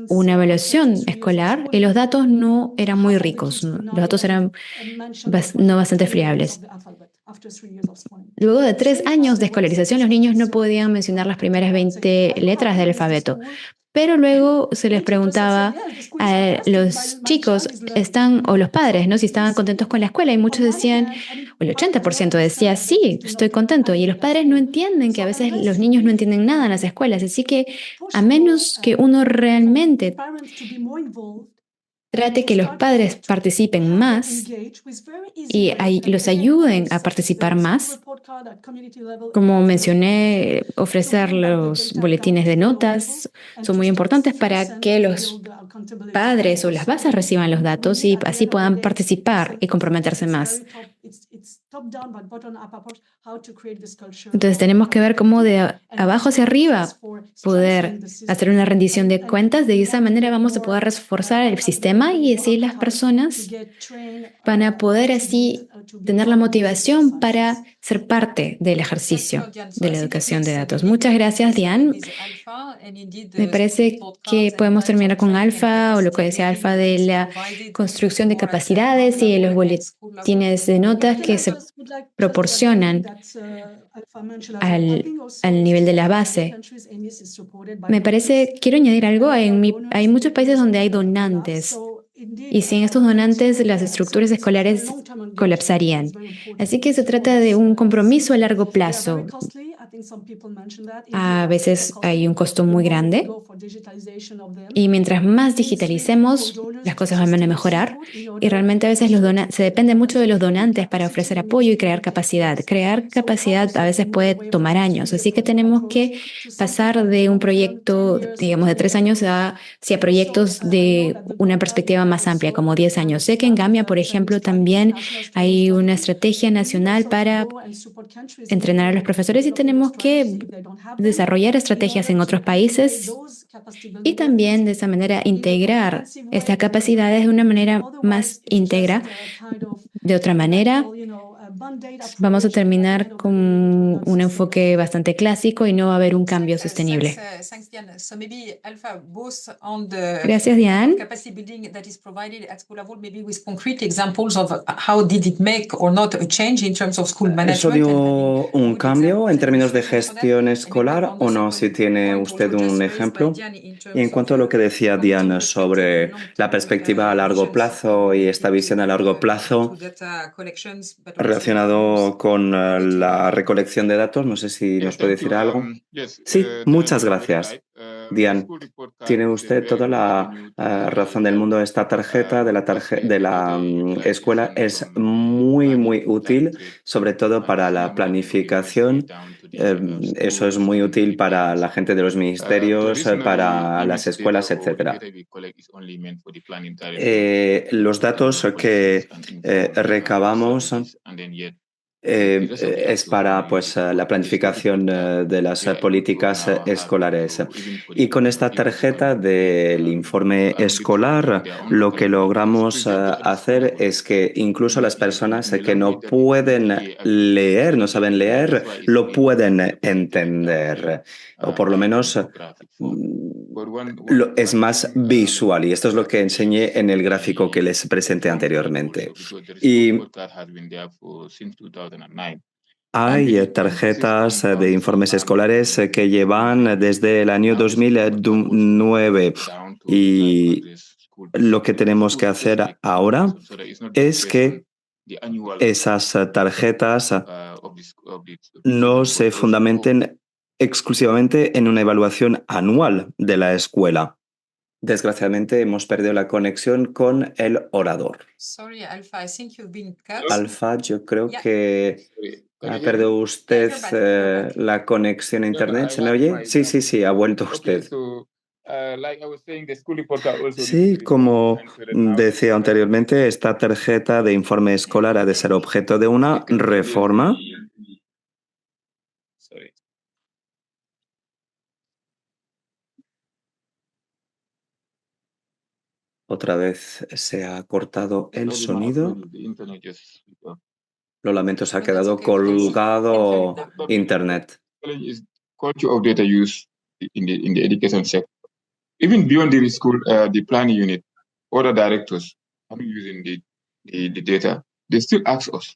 una evaluación escolar y los datos no eran muy ricos, ¿no? Los datos eran no bastante fiables. Luego de 3 años de escolarización, los niños no podían mencionar las primeras 20 letras del alfabeto. Pero luego se les preguntaba a los chicos o los padres, ¿no? Si estaban contentos con la escuela, y muchos decían, o el 80% decía, sí, estoy contento. Y los padres no entienden que a veces los niños no entienden nada en las escuelas. Así que a menos que uno realmente trate que los padres participen más y los ayuden a participar más. Como mencioné, ofrecer los boletines de notas son muy importantes para que los padres o las bases reciban los datos y así puedan participar y comprometerse más. Entonces tenemos que ver cómo de abajo hacia arriba poder hacer una rendición de cuentas. De esa manera vamos a poder reforzar el sistema y así las personas van a poder así tener la motivación para ser parte del ejercicio de la educación de datos. Muchas gracias, Diane. Me parece que podemos terminar con Alfa, o lo que decía Alfa, de la construcción de capacidades y de los boletines de notas que se proporcionan al nivel de la base. Me parece, quiero añadir algo, hay muchos países donde hay donantes. Y sin estos donantes, las estructuras escolares colapsarían. Así que se trata de un compromiso a largo plazo. A veces hay un costo muy grande y mientras más digitalicemos, las cosas van a mejorar. Y realmente a veces se depende mucho de los donantes para ofrecer apoyo y crear capacidad. Crear capacidad a veces puede tomar años, así que tenemos que pasar de un proyecto, digamos, de 3 años hacia proyectos de una perspectiva más amplia, como 10 años. Sé que en Gambia, por ejemplo, también hay una estrategia nacional para entrenar a los profesores y tenemos que desarrollar estrategias en otros países y también de esa manera integrar estas capacidades de una manera más íntegra. De otra manera, vamos a terminar con un enfoque bastante clásico y no va a haber un cambio sostenible. Gracias, Diane. ¿Eso dio un cambio en términos de gestión escolar o no? Si tiene usted un ejemplo. Y en cuanto a lo que decía Diana sobre la perspectiva a largo plazo y esta visión a largo plazo relacionado con la recolección de datos, no sé si nos puede decir algo. Sí, muchas gracias. Diane, tiene usted toda la razón del mundo. Esta tarjeta de la escuela es muy, muy útil, sobre todo para la planificación. Eso es muy útil para la gente de los ministerios, para las escuelas, etc. Los datos que recabamos es para la planificación de las políticas escolares. Y con esta tarjeta del informe escolar, lo que logramos hacer es que incluso las personas que no pueden leer, no saben leer, lo pueden entender. O por lo menos es más visual. Y esto es lo que enseñé en el gráfico que les presenté anteriormente. Y hay tarjetas de informes escolares que llevan desde el año 2009 y lo que tenemos que hacer ahora es que esas tarjetas no se fundamenten exclusivamente en una evaluación anual de la escuela. Desgraciadamente hemos perdido la conexión con el orador. Alfa, yo creo que ha perdido usted la conexión a internet. ¿Se me oye? Sí, sí, sí, ha vuelto usted. Sí, como decía anteriormente, esta tarjeta de informe escolar ha de ser objeto de una reforma. Otra vez se ha cortado el sonido. Lo lamento, se ha quedado colgado internet. in the education sector. Even beyond the school, the planning unit, other directors are using the data. They still ask us.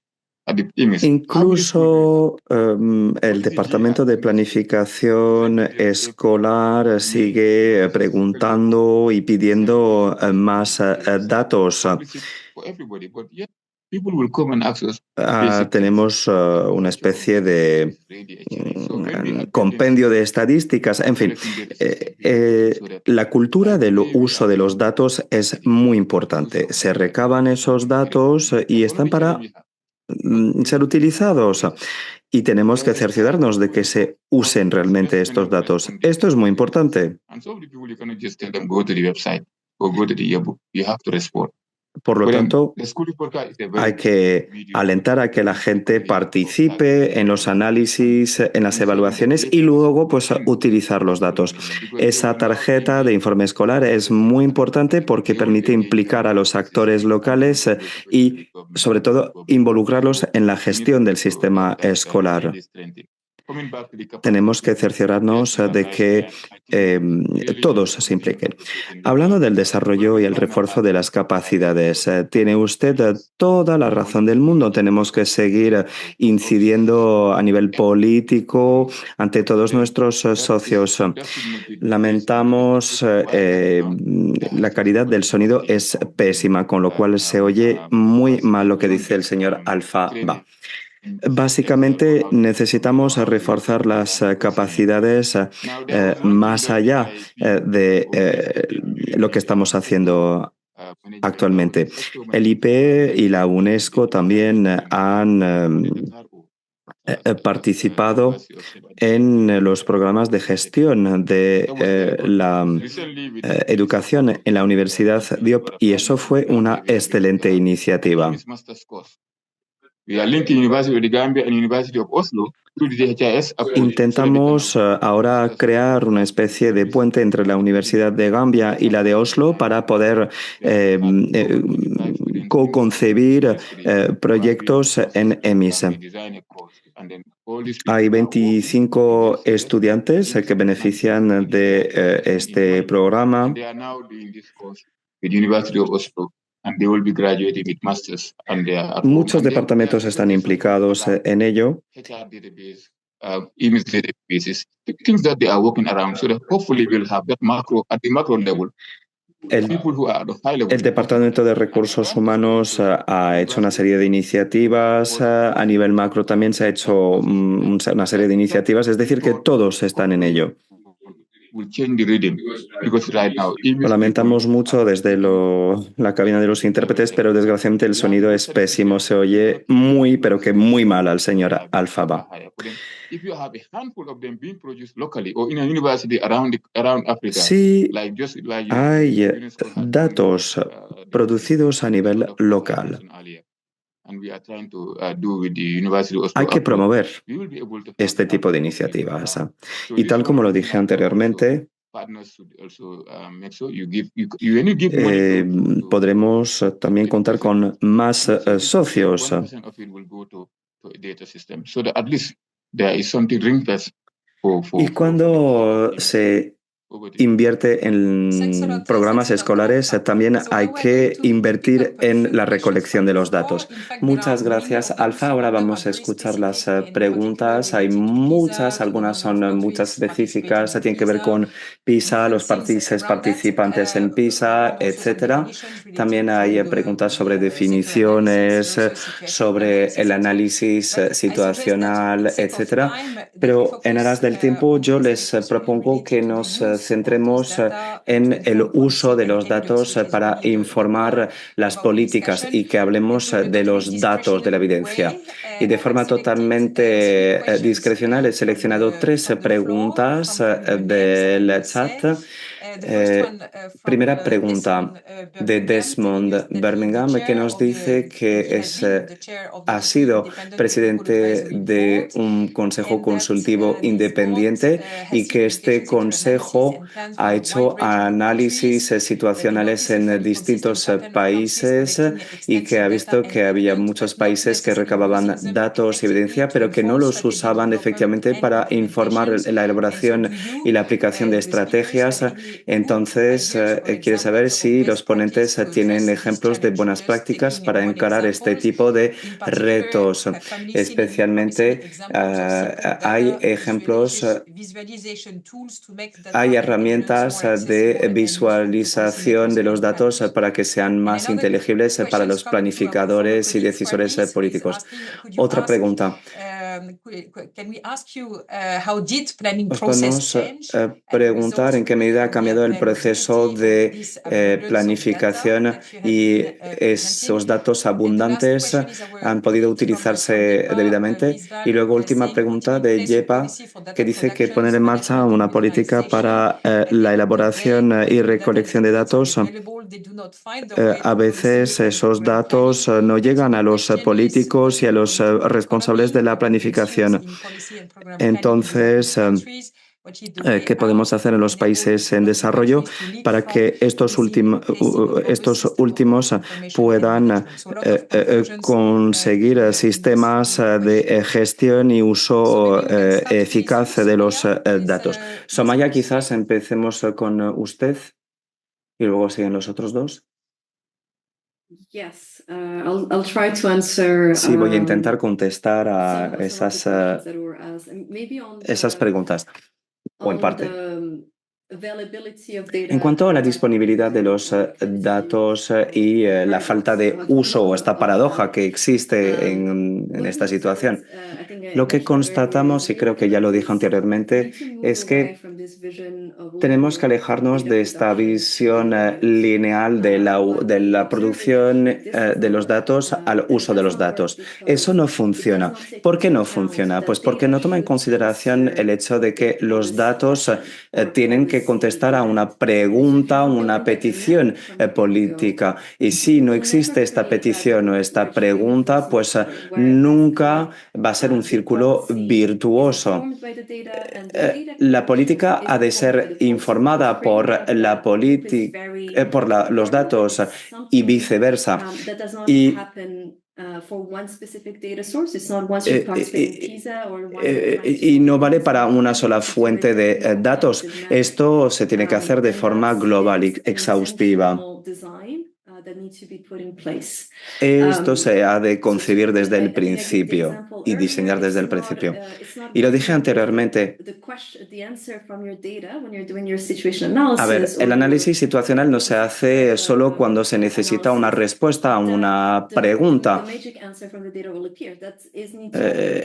Incluso el Departamento de Planificación Escolar sigue preguntando y pidiendo más datos. Tenemos una especie de compendio de estadísticas. En fin, la cultura del uso de los datos es muy importante. Se recaban esos datos y están para ser utilizados y tenemos que cerciorarnos de que se usen realmente estos datos. Esto es muy importante. Por lo tanto, hay que alentar a que la gente participe en los análisis, en las evaluaciones y luego pues utilizar los datos. Esa tarjeta de informe escolar es muy importante porque permite implicar a los actores locales y sobre todo involucrarlos en la gestión del sistema escolar. Tenemos que cerciorarnos de que todos se impliquen. Hablando del desarrollo y el refuerzo de las capacidades, tiene usted toda la razón del mundo. Tenemos que seguir incidiendo a nivel político ante todos nuestros socios. Lamentamos la calidad del sonido es pésima, con lo cual se oye muy mal lo que dice el señor Alfaba. Básicamente necesitamos reforzar las capacidades más allá de lo que estamos haciendo actualmente. El IP y la UNESCO también han participado en los programas de gestión de la educación en la Universidad Diop y eso fue una excelente iniciativa. Intentamos ahora crear una especie de puente entre la Universidad de Gambia y la de Oslo para poder co-concebir proyectos en EMIS. Hay 25 estudiantes que benefician de este programa. Muchos departamentos están implicados en ello. El Departamento de Recursos Humanos ha hecho una serie de iniciativas, a nivel macro también se ha hecho una serie de iniciativas, es decir, que todos están en ello. Lo lamentamos mucho desde la cabina de los intérpretes, pero desgraciadamente el sonido es pésimo, se oye muy, pero que muy mal al señor Alfaba. Si hay datos producidos a nivel local, hay que promover este tipo de iniciativas. Y tal como lo dije anteriormente, podremos también contar con más socios. Y cuando se invierte en programas escolares, también hay que invertir en la recolección de los datos. Muchas gracias, Alfa. Ahora vamos a escuchar las preguntas. Hay muchas, algunas son muchas específicas, tienen que ver con PISA, los países participantes en PISA, etc. También hay preguntas sobre definiciones, sobre el análisis situacional, etc. Pero en aras del tiempo yo les propongo que nos centremos en el uso de los datos para informar las políticas y que hablemos de los datos de la evidencia. Y de forma totalmente discrecional he seleccionado 3 preguntas del chat Primera pregunta de Desmond Birmingham, que nos dice que ha sido presidente de un consejo consultivo independiente y que este consejo ha hecho análisis situacionales en distintos países y que ha visto que había muchos países que recababan datos y evidencia, pero que no los usaban efectivamente para informar la elaboración y la aplicación de estrategias. Entonces, quiere saber si los ponentes tienen ejemplos de buenas prácticas para encarar este tipo de retos. Especialmente, hay ejemplos, hay herramientas de visualización de los datos para que sean más inteligibles para los planificadores y decisores políticos. Otra pregunta. Os podemos preguntar en qué medida ha cambiado el proceso de planificación y esos datos abundantes han podido utilizarse debidamente. Y luego, última pregunta de Yepa, que dice que poner en marcha una política para la elaboración y recolección de datos. A veces esos datos no llegan a los políticos y a los responsables de la planificación. Entonces, ¿qué podemos hacer en los países en desarrollo para que estos últimos puedan conseguir sistemas de gestión y uso eficaz de los datos? Somaya, quizás empecemos con usted y luego siguen los otros dos. Sí, voy a intentar contestar a esas preguntas, o en parte. En cuanto a la disponibilidad de los datos y la falta de uso o esta paradoja que existe en esta situación, lo que constatamos, y creo que ya lo dije anteriormente, es que tenemos que alejarnos de esta visión lineal de la producción de los datos al uso de los datos. Eso no funciona. ¿Por qué no funciona? Pues porque no toma en consideración el hecho de que los datos tienen que contestar a una pregunta, una petición política. Y si no existe esta petición o esta pregunta, pues nunca va a ser un círculo virtuoso. La política ha de ser informada por la los datos y viceversa. Y no vale para una sola fuente de datos. Esto se tiene que hacer de forma global y exhaustiva. Esto se ha de concebir desde el principio y diseñar desde el principio. Y lo dije anteriormente. A ver, el análisis situacional no se hace solo cuando se necesita una respuesta a una pregunta.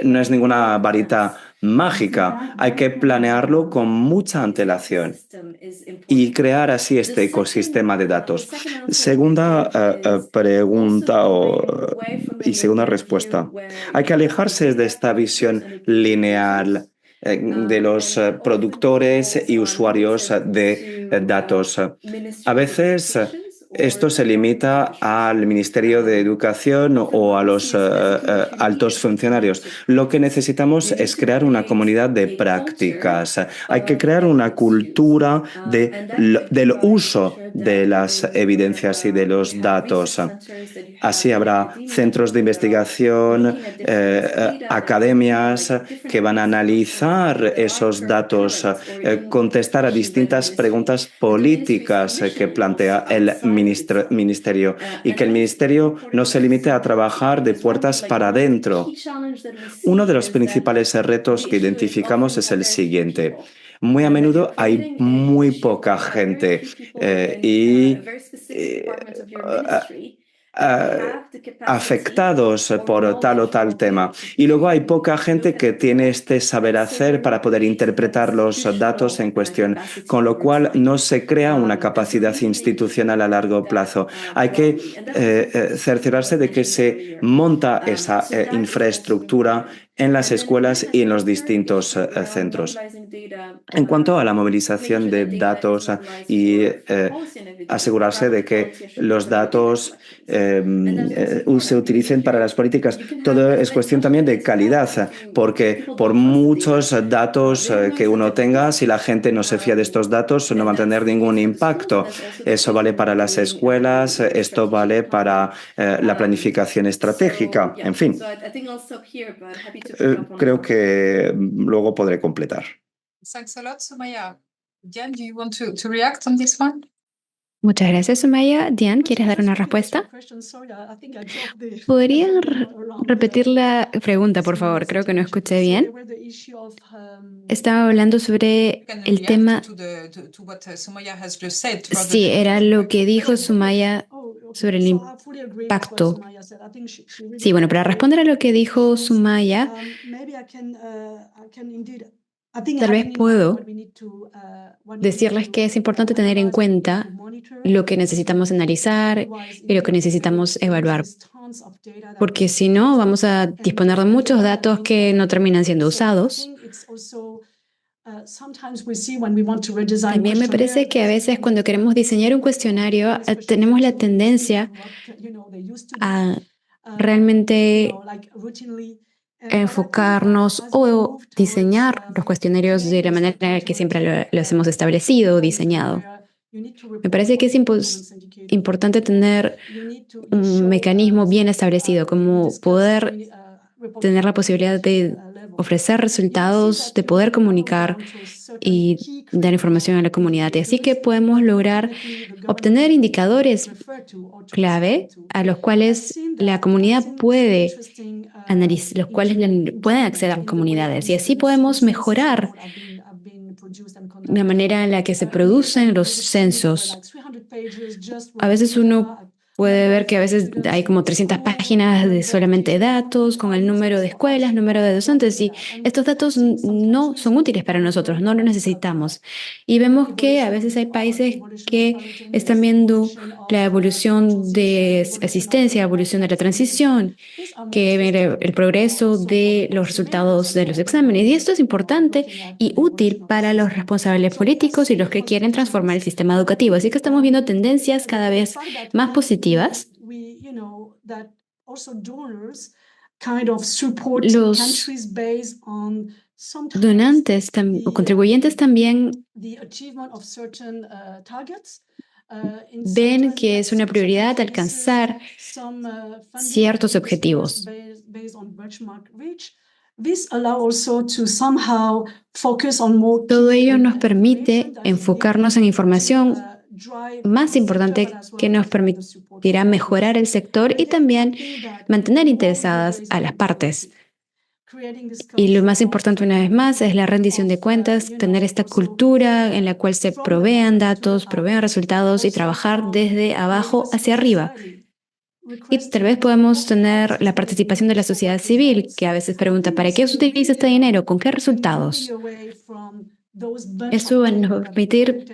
No es ninguna varita mágica. Hay que planearlo con mucha antelación y crear así este ecosistema de datos. Segunda pregunta y segunda respuesta. Hay que alejarse de esta visión lineal de los productores y usuarios de datos. A veces esto se limita al Ministerio de Educación o a los altos funcionarios. Lo que necesitamos es crear una comunidad de prácticas. Hay que crear una cultura del uso de las evidencias y de los datos. Así habrá centros de investigación, academias que van a analizar esos datos, contestar a distintas preguntas políticas que plantea el ministerio y que el ministerio no se limite a trabajar de puertas para adentro. Uno de los principales retos que identificamos es el siguiente. Muy a menudo hay muy poca gente afectados por tal o tal tema. Y luego hay poca gente que tiene este saber hacer para poder interpretar los datos en cuestión, con lo cual no se crea una capacidad institucional a largo plazo. Hay que cerciorarse de que se monta esa infraestructura en las escuelas y en los distintos centros. En cuanto a la movilización de datos y asegurarse de que los datos se utilicen para las políticas, todo es cuestión también de calidad, porque por muchos datos que uno tenga, si la gente no se fía de estos datos, no va a tener ningún impacto. Eso vale para las escuelas, esto vale para la planificación estratégica, en fin. Creo que luego podré completar. Muchas gracias, Sumaya. Diane, ¿quieres dar una respuesta? ¿Podría repetir la pregunta, por favor? Creo que no escuché bien. Estaba hablando sobre el tema. Sí, era lo que dijo Sumaya sobre el impacto. Sí, bueno, para responder a lo que dijo Sumaya, tal vez puedo decirles que es importante tener en cuenta lo que necesitamos analizar y lo que necesitamos evaluar, porque si no, vamos a disponer de muchos datos que no terminan siendo usados. También me parece que a veces cuando queremos diseñar un cuestionario tenemos la tendencia a realmente enfocarnos o diseñar los cuestionarios de la manera que siempre los hemos establecido o diseñado. Me parece que es importante tener un mecanismo bien establecido, como poder tener la posibilidad de ofrecer resultados, de poder comunicar y dar información a la comunidad. Y así que podemos lograr obtener indicadores clave a los cuales la comunidad puede analizar, los cuales pueden acceder a las comunidades. Y así podemos mejorar la manera en la que se producen los censos. A veces uno puede ver que a veces hay como 300 páginas de solamente datos con el número de escuelas, número de docentes, y estos datos no son útiles para nosotros, no los necesitamos. Y vemos que a veces hay países que están viendo la evolución de asistencia, la evolución de la transición, que ven el progreso de los resultados de los exámenes. Y esto es importante y útil para los responsables políticos y los que quieren transformar el sistema educativo. Así que estamos viendo tendencias cada vez más positivas. Los donantes o contribuyentes también ven que es una prioridad alcanzar ciertos objetivos. Todo ello nos permite enfocarnos en información más importante que nos permitirá mejorar el sector y también mantener interesadas a las partes. Y lo más importante, una vez más, es la rendición de cuentas, tener esta cultura en la cual se provean datos, provean resultados y trabajar desde abajo hacia arriba. Y tal vez podemos tener la participación de la sociedad civil, que a veces pregunta, ¿para qué se utiliza este dinero? ¿Con qué resultados? Eso nos va a permitir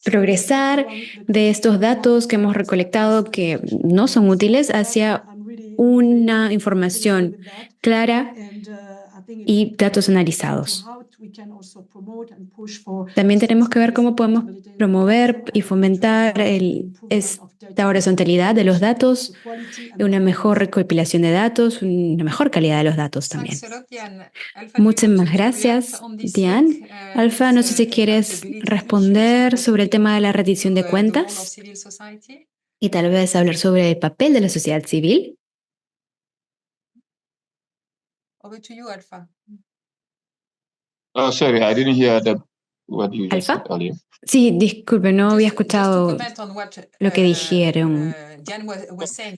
progresar de estos datos que hemos recolectado que no son útiles hacia una información clara y datos analizados. También tenemos que ver cómo podemos promover y fomentar esta horizontalidad de los datos, una mejor recopilación de datos, una mejor calidad de los datos también. Muchas más gracias, Diane. Alfa, no sé si quieres responder sobre el tema de la rendición de cuentas y tal vez hablar sobre el papel de la sociedad civil. Over to you, Alfa. Oh, sorry, I didn't hear what you just said earlier. Sí, disculpe, no había escuchado lo que dijeron.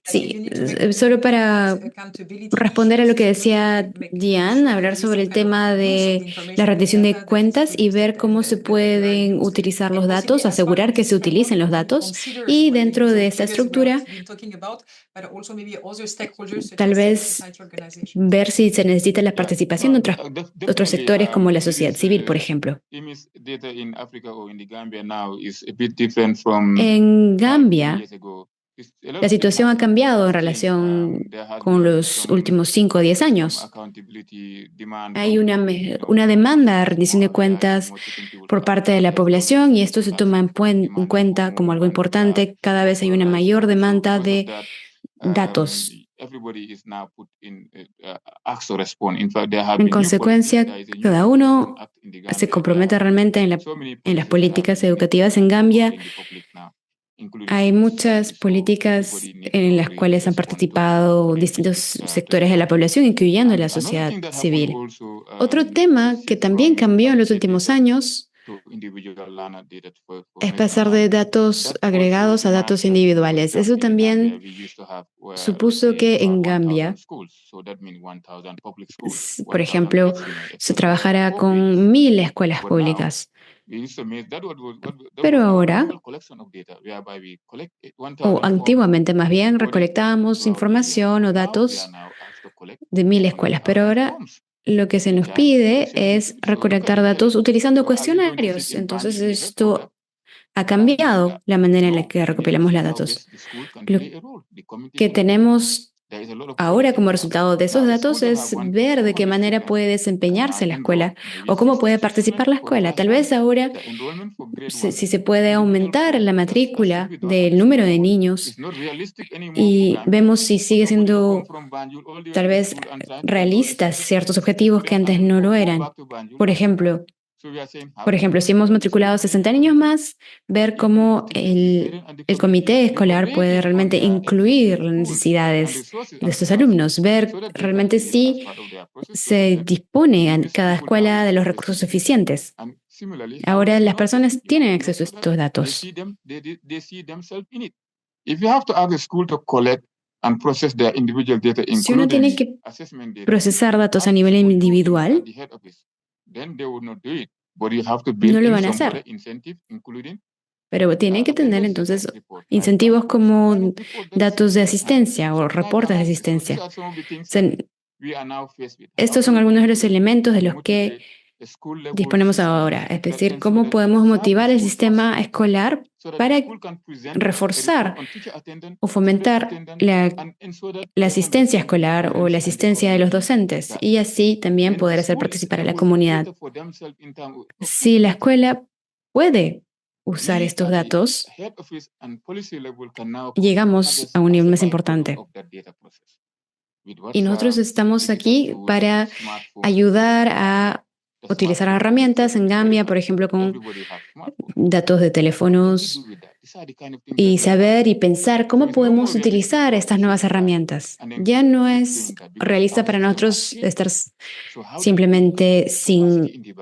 Sí, solo para responder a lo que decía Diane, hablar sobre el tema de la rendición de cuentas y ver cómo se pueden utilizar los datos, asegurar que se utilicen los datos y dentro de esta estructura tal vez ver si se necesita la participación de otros sectores como la sociedad civil, por ejemplo. En Gambia, La situación ha cambiado en relación con los últimos 5 o 10 años. Hay una demanda de rendición de cuentas por parte de la población y esto se toma en cuenta como algo importante. Cada vez hay una mayor demanda de datos. En consecuencia, cada uno se compromete realmente en las políticas educativas. En Gambia, hay muchas políticas en las cuales han participado distintos sectores de la población, incluyendo la sociedad civil. Otro tema que también cambió en los últimos años es pasar de datos agregados a datos individuales. Eso también supuso que en Gambia, por ejemplo, se trabajara con 1000 escuelas públicas. Pero ahora, o antiguamente más bien, recolectábamos información o datos de 1000 escuelas, pero ahora lo que se nos pide es recolectar datos utilizando cuestionarios. Entonces esto ha cambiado la manera en la que recopilamos los datos. Lo que tenemos ahora como resultado de esos datos es ver de qué manera puede desempeñarse la escuela o cómo puede participar la escuela. Tal vez ahora si se puede aumentar la matrícula del número de niños y vemos si sigue siendo tal vez realistas ciertos objetivos que antes no lo eran. Por ejemplo, si hemos matriculado 60 niños más, ver cómo el comité escolar puede realmente incluir las necesidades de estos alumnos, ver realmente si se dispone a cada escuela de los recursos suficientes. Ahora las personas tienen acceso a estos datos. Si uno tiene que procesar datos a nivel individual, no lo van a hacer. Pero tiene que tener entonces incentivos como datos de asistencia o reportes de asistencia. Estos son algunos de los elementos de los que disponemos ahora. Es decir, cómo podemos motivar el sistema escolar para reforzar o fomentar la asistencia escolar o la asistencia de los docentes y así también poder hacer participar a la comunidad. Si la escuela puede usar estos datos, llegamos a un nivel más importante. Y nosotros estamos aquí para ayudar a utilizar herramientas en Gambia, por ejemplo, con datos de teléfonos y saber y pensar cómo podemos utilizar estas nuevas herramientas. Ya no es realista para nosotros estar simplemente sin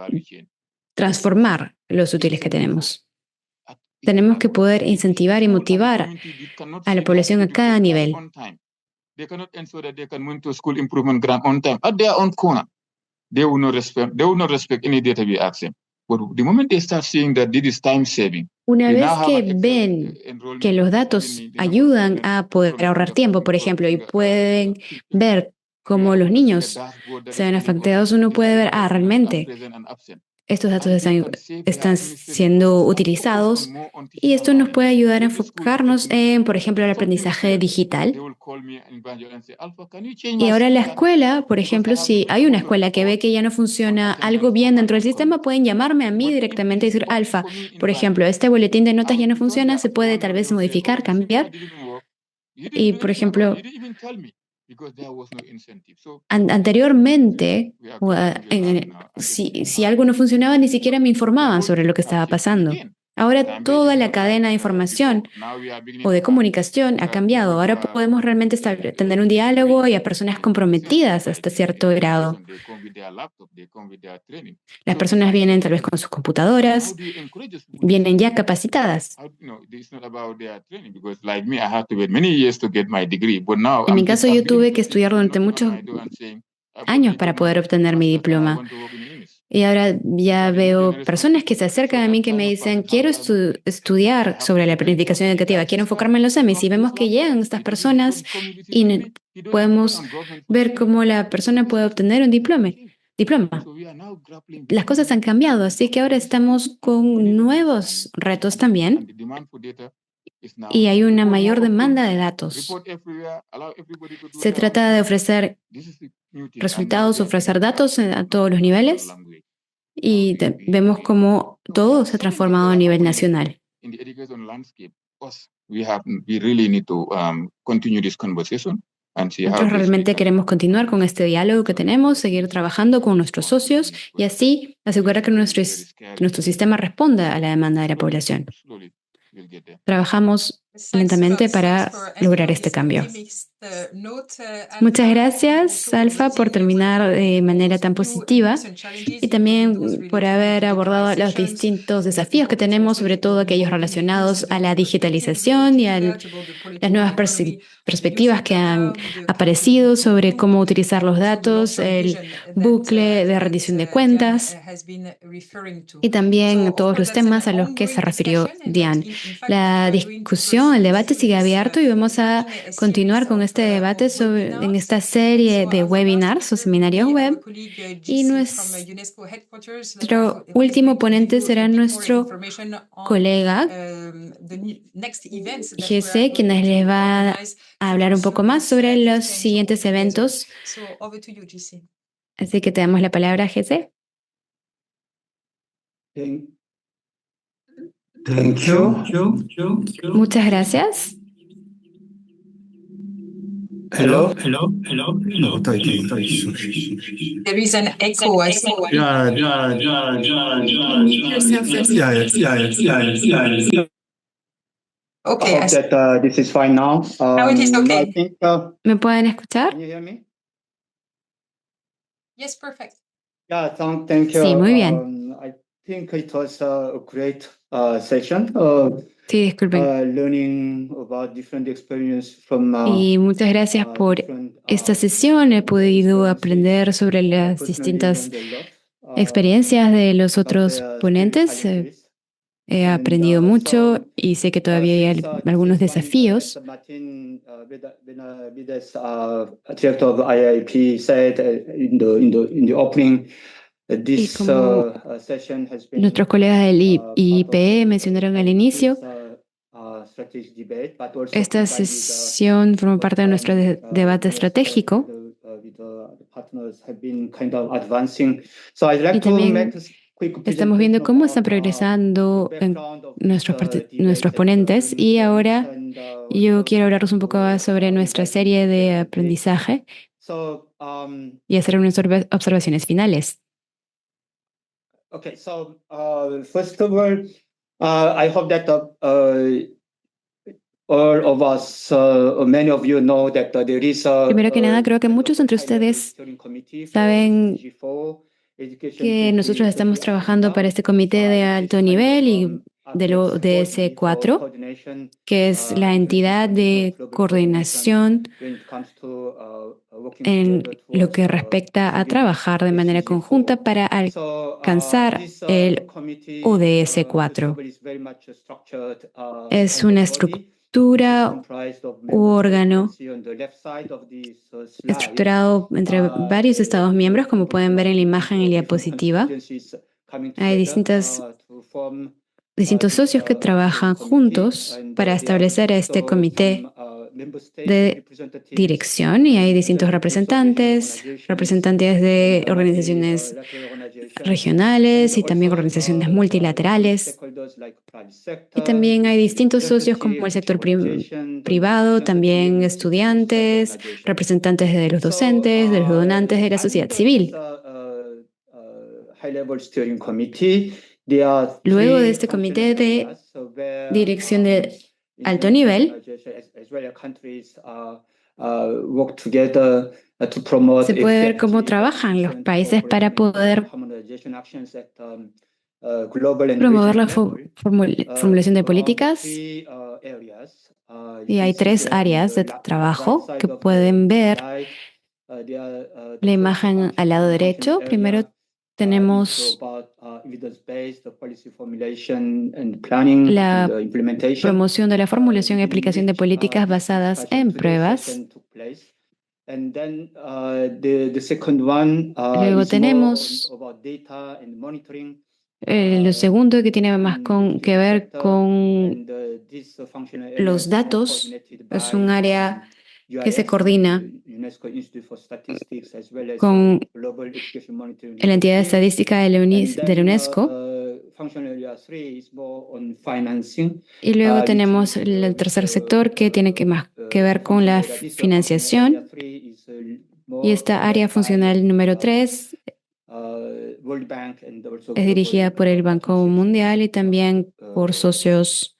transformar los útiles que tenemos. Tenemos que poder incentivar y motivar a la población a cada nivel. They will not respect any data we ask them. But the moment they start seeing that this is time saving, una vez que ven que los datos ayudan a poder ahorrar tiempo, por ejemplo, y pueden ver cómo los niños se ven afectados, uno puede ver, realmente estos datos están siendo utilizados y esto nos puede ayudar a enfocarnos en, por ejemplo, el aprendizaje digital. Y ahora la escuela, por ejemplo, si hay una escuela que ve que ya no funciona algo bien dentro del sistema, pueden llamarme a mí directamente y decir, Alfa, por ejemplo, este boletín de notas ya no funciona, se puede tal vez modificar, cambiar. Y, por ejemplo, anteriormente, si algo no funcionaba, ni siquiera me informaban sobre lo que estaba pasando. Ahora toda la cadena de información o de comunicación ha cambiado. Ahora podemos realmente tener un diálogo y a personas comprometidas hasta cierto grado. Las personas vienen tal vez con sus computadoras, vienen ya capacitadas. En mi caso, yo tuve que estudiar durante muchos años para poder obtener mi diploma. Y ahora ya veo personas que se acercan a mí que me dicen, quiero estudiar sobre la planificación educativa, quiero enfocarme en los SEMIs. Y vemos que llegan estas personas y podemos ver cómo la persona puede obtener un diploma. Las cosas han cambiado, así que ahora estamos con nuevos retos también. y hay una mayor demanda de datos. Se trata de ofrecer resultados, ofrecer datos a todos los niveles y vemos cómo todo se ha transformado a nivel nacional. Nosotros realmente queremos continuar con este diálogo que tenemos, seguir trabajando con nuestros socios y así asegurar que nuestro sistema responda a la demanda de la población. Trabajamos lentamente para lograr este cambio. Muchas gracias, Alfa, por terminar de manera tan positiva y también por haber abordado los distintos desafíos que tenemos, sobre todo aquellos relacionados a la digitalización y a las nuevas perspectivas que han aparecido sobre cómo utilizar los datos, el bucle de rendición de cuentas y también todos los temas a los que se refirió Diane. La discusión, el debate sigue abierto y vamos a continuar con este debate en esta serie de webinars o seminarios web. Y nuestro último ponente será nuestro colega GC, quien les va a hablar un poco más sobre los siguientes eventos. Así que te damos la palabra, GC. Thank you. Muchas gracias. Hello. There is an echo. Yeah. Okay. I hope that this is fine now. Now it is okay. I think, ¿Me pueden escuchar? can you hear me? Yes, perfect. Yeah, thank you. Sí, muy bien. I think it was a great session. Sí, disculpen. Learning about different experience from Y muchas gracias por esta sesión. He podido aprender sobre las distintas experiencias de los otros ponentes. He aprendido mucho y sé que todavía hay algunos desafíos. Director of IIP said in the opening, this session has been Nuestros colegas del IPE mencionaron al inicio. Esta sesión forma parte de nuestro debate estratégico. Y también estamos viendo cómo están progresando nuestros ponentes. Y ahora yo quiero hablaros un poco sobre nuestra serie de aprendizaje y hacer unas observaciones finales. Okay, so first of all, I hope that all of us, many of you know that there is a. Primero que nada, creo que muchos entre ustedes saben que nosotros estamos trabajando para este comité de alto nivel y del ODS4, que es la entidad de coordinación en lo que respecta a trabajar de manera conjunta para alcanzar el ODS4. Es una estructura u órgano estructurado entre varios Estados miembros, como pueden ver en la imagen en la diapositiva. Hay distintos socios que trabajan juntos para establecer este comité de dirección y hay distintos representantes de organizaciones regionales y también organizaciones multilaterales. Y también hay distintos socios como el sector privado, también estudiantes, representantes de los docentes, de los donantes de la sociedad civil. Luego de este comité de dirección de alto nivel, se puede ver cómo trabajan los países para poder promover la formulación de políticas. Y hay 3 áreas de trabajo que pueden ver la imagen al lado derecho. Primero tenemos la promoción de la formulación y aplicación de políticas basadas en pruebas. Luego tenemos Lo segundo, que tiene más que ver con los datos, es un área que se coordina con la entidad estadística de la UNESCO. Y luego tenemos el tercer sector que tiene más que ver con la financiación. Y esta área funcional número 3 es dirigida por el Banco Mundial y también por socios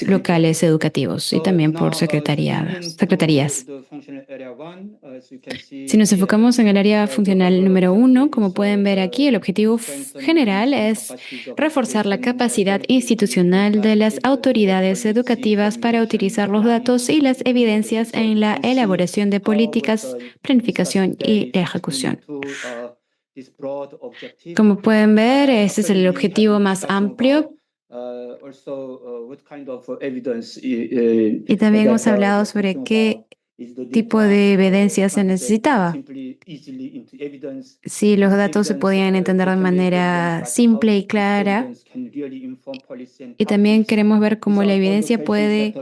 locales educativos y también por secretarías. Si nos enfocamos en el área funcional número 1, como pueden ver aquí, el objetivo general es reforzar la capacidad institucional de las autoridades educativas para utilizar los datos y las evidencias en la elaboración de políticas, planificación y ejecución. Como pueden ver, este es el objetivo más amplio. Y también hemos hablado sobre qué tipo de evidencia se necesitaba. Si los datos se podían entender de manera simple y clara. Y también queremos ver cómo la evidencia puede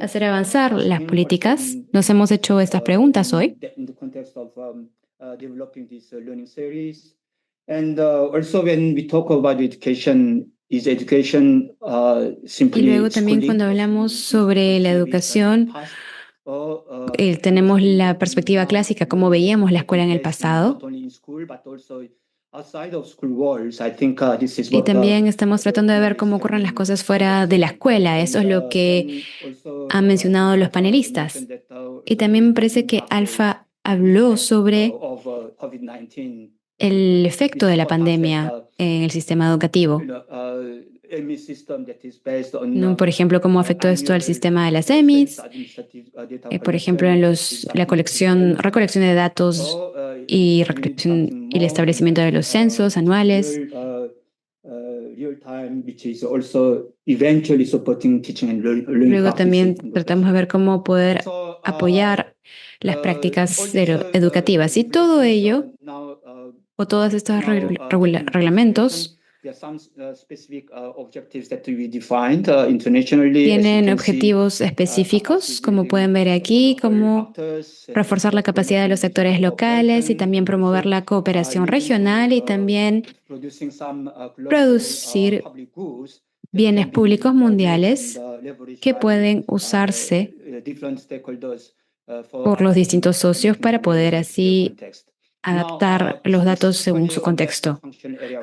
hacer avanzar las políticas. Nos hemos hecho estas preguntas hoy. Y luego también cuando hablamos sobre la educación, tenemos la perspectiva clásica, como veíamos la escuela en el pasado. Y también estamos tratando de ver cómo ocurren las cosas fuera de la escuela. Eso es lo que han mencionado los panelistas. Y también me parece que Alfa habló sobre el efecto de la pandemia en el sistema educativo. Por ejemplo, cómo afectó esto al sistema de las EMIs, por ejemplo, en la recolección de datos y el establecimiento de los censos anuales. Luego también tratamos de ver cómo poder apoyar las prácticas educativas. Y todo ello, o todos estos reglamentos, tienen objetivos específicos, como pueden ver aquí, como reforzar la capacidad de los sectores locales y también promover la cooperación regional y también producir bienes públicos mundiales que pueden usarse por los distintos socios para poder así adaptar los datos según su contexto.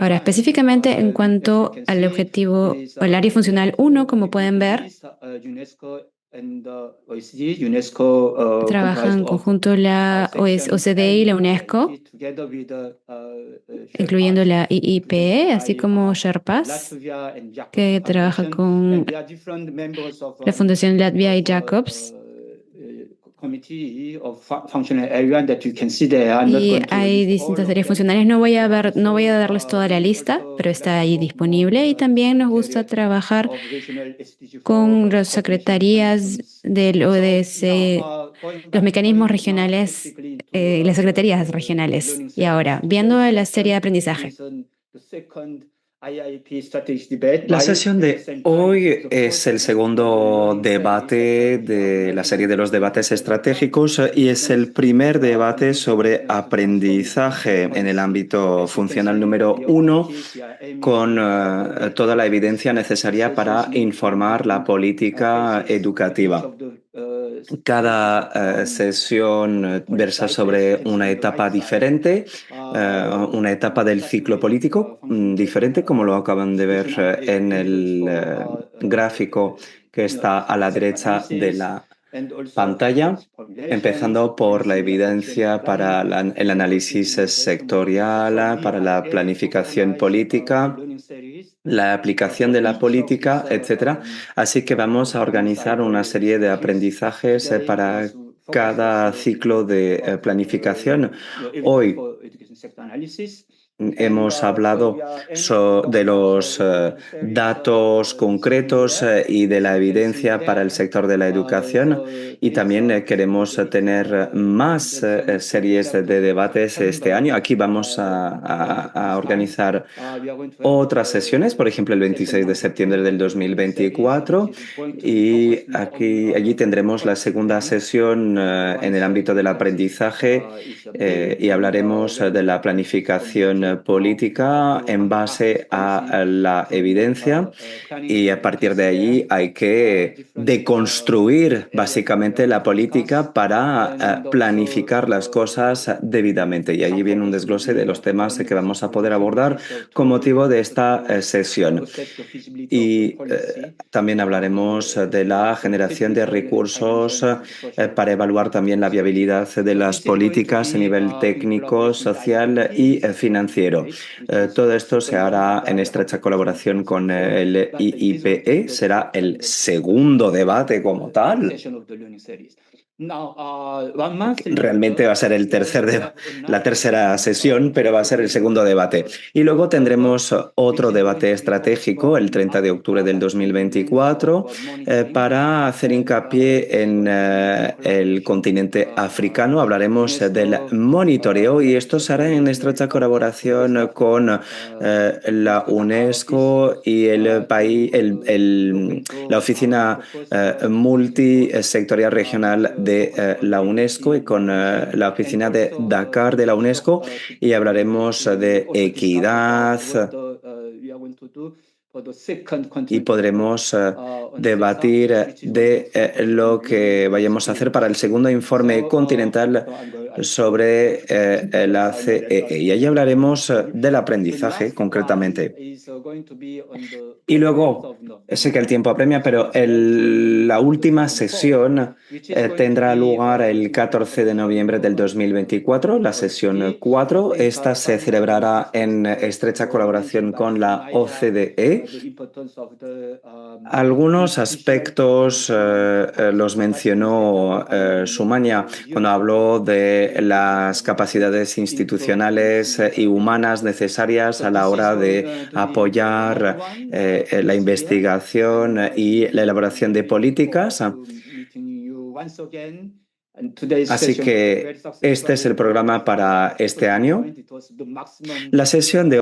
Ahora, específicamente en cuanto al objetivo, el área funcional 1, como pueden ver, trabajan en conjunto la OCDE y la UNESCO, incluyendo la IIPE, así como Sherpas, que trabaja con la Fundación Latvia y Jacobs. Y hay distintas áreas funcionales. No voy a darles toda la lista, pero está ahí disponible. Y también nos gusta trabajar con las secretarías del ODS, los mecanismos regionales, las secretarías regionales. Y ahora, viendo la serie de aprendizaje. La sesión de hoy es el segundo debate de la serie de los debates estratégicos y es el primer debate sobre aprendizaje en el ámbito funcional número 1, con toda la evidencia necesaria para informar la política educativa. Cada sesión versa sobre una etapa diferente, una etapa del ciclo político diferente, como lo acaban de ver en el gráfico que está a la derecha de la pantalla, empezando por la evidencia para el análisis sectorial, para la planificación política, la aplicación de la política, etc. Así que vamos a organizar una serie de aprendizajes para cada ciclo de planificación. Hoy hemos hablado de los datos concretos y de la evidencia para el sector de la educación y también queremos tener más series de debates este año. Aquí vamos a organizar otras sesiones, por ejemplo, el 26 de septiembre del 2024 y allí tendremos la segunda sesión en el ámbito del aprendizaje y hablaremos de la planificación política en base a la evidencia y a partir de allí hay que deconstruir básicamente la política para planificar las cosas debidamente y allí viene un desglose de los temas que vamos a poder abordar con motivo de esta sesión. Y también hablaremos de la generación de recursos para evaluar también la viabilidad de las políticas a nivel técnico, social y financiero. Todo esto se hará en estrecha colaboración con el IIPE. Será el segundo debate como tal. Realmente va a ser la tercera sesión, pero va a ser el segundo debate. Y luego tendremos otro debate estratégico el 30 de octubre del 2024 para hacer hincapié en el continente africano. Hablaremos del monitoreo y esto se hará en estrecha colaboración con la UNESCO y la oficina multisectorial regional de la UNESCO y con la oficina de Dakar de la UNESCO y hablaremos de equidad y podremos debatir de lo que vayamos a hacer para el segundo informe continental sobre la CEE. Y allí hablaremos del aprendizaje concretamente. Y luego, sé que el tiempo apremia, pero la última sesión tendrá lugar el 14 de noviembre del 2024, la sesión 4. Esta se celebrará en estrecha colaboración con la OCDE. Algunos aspectos los mencionó Sumaya cuando habló de las capacidades institucionales y humanas necesarias a la hora de apoyar la investigación y la elaboración de políticas. Así que este es el programa para este año. La sesión de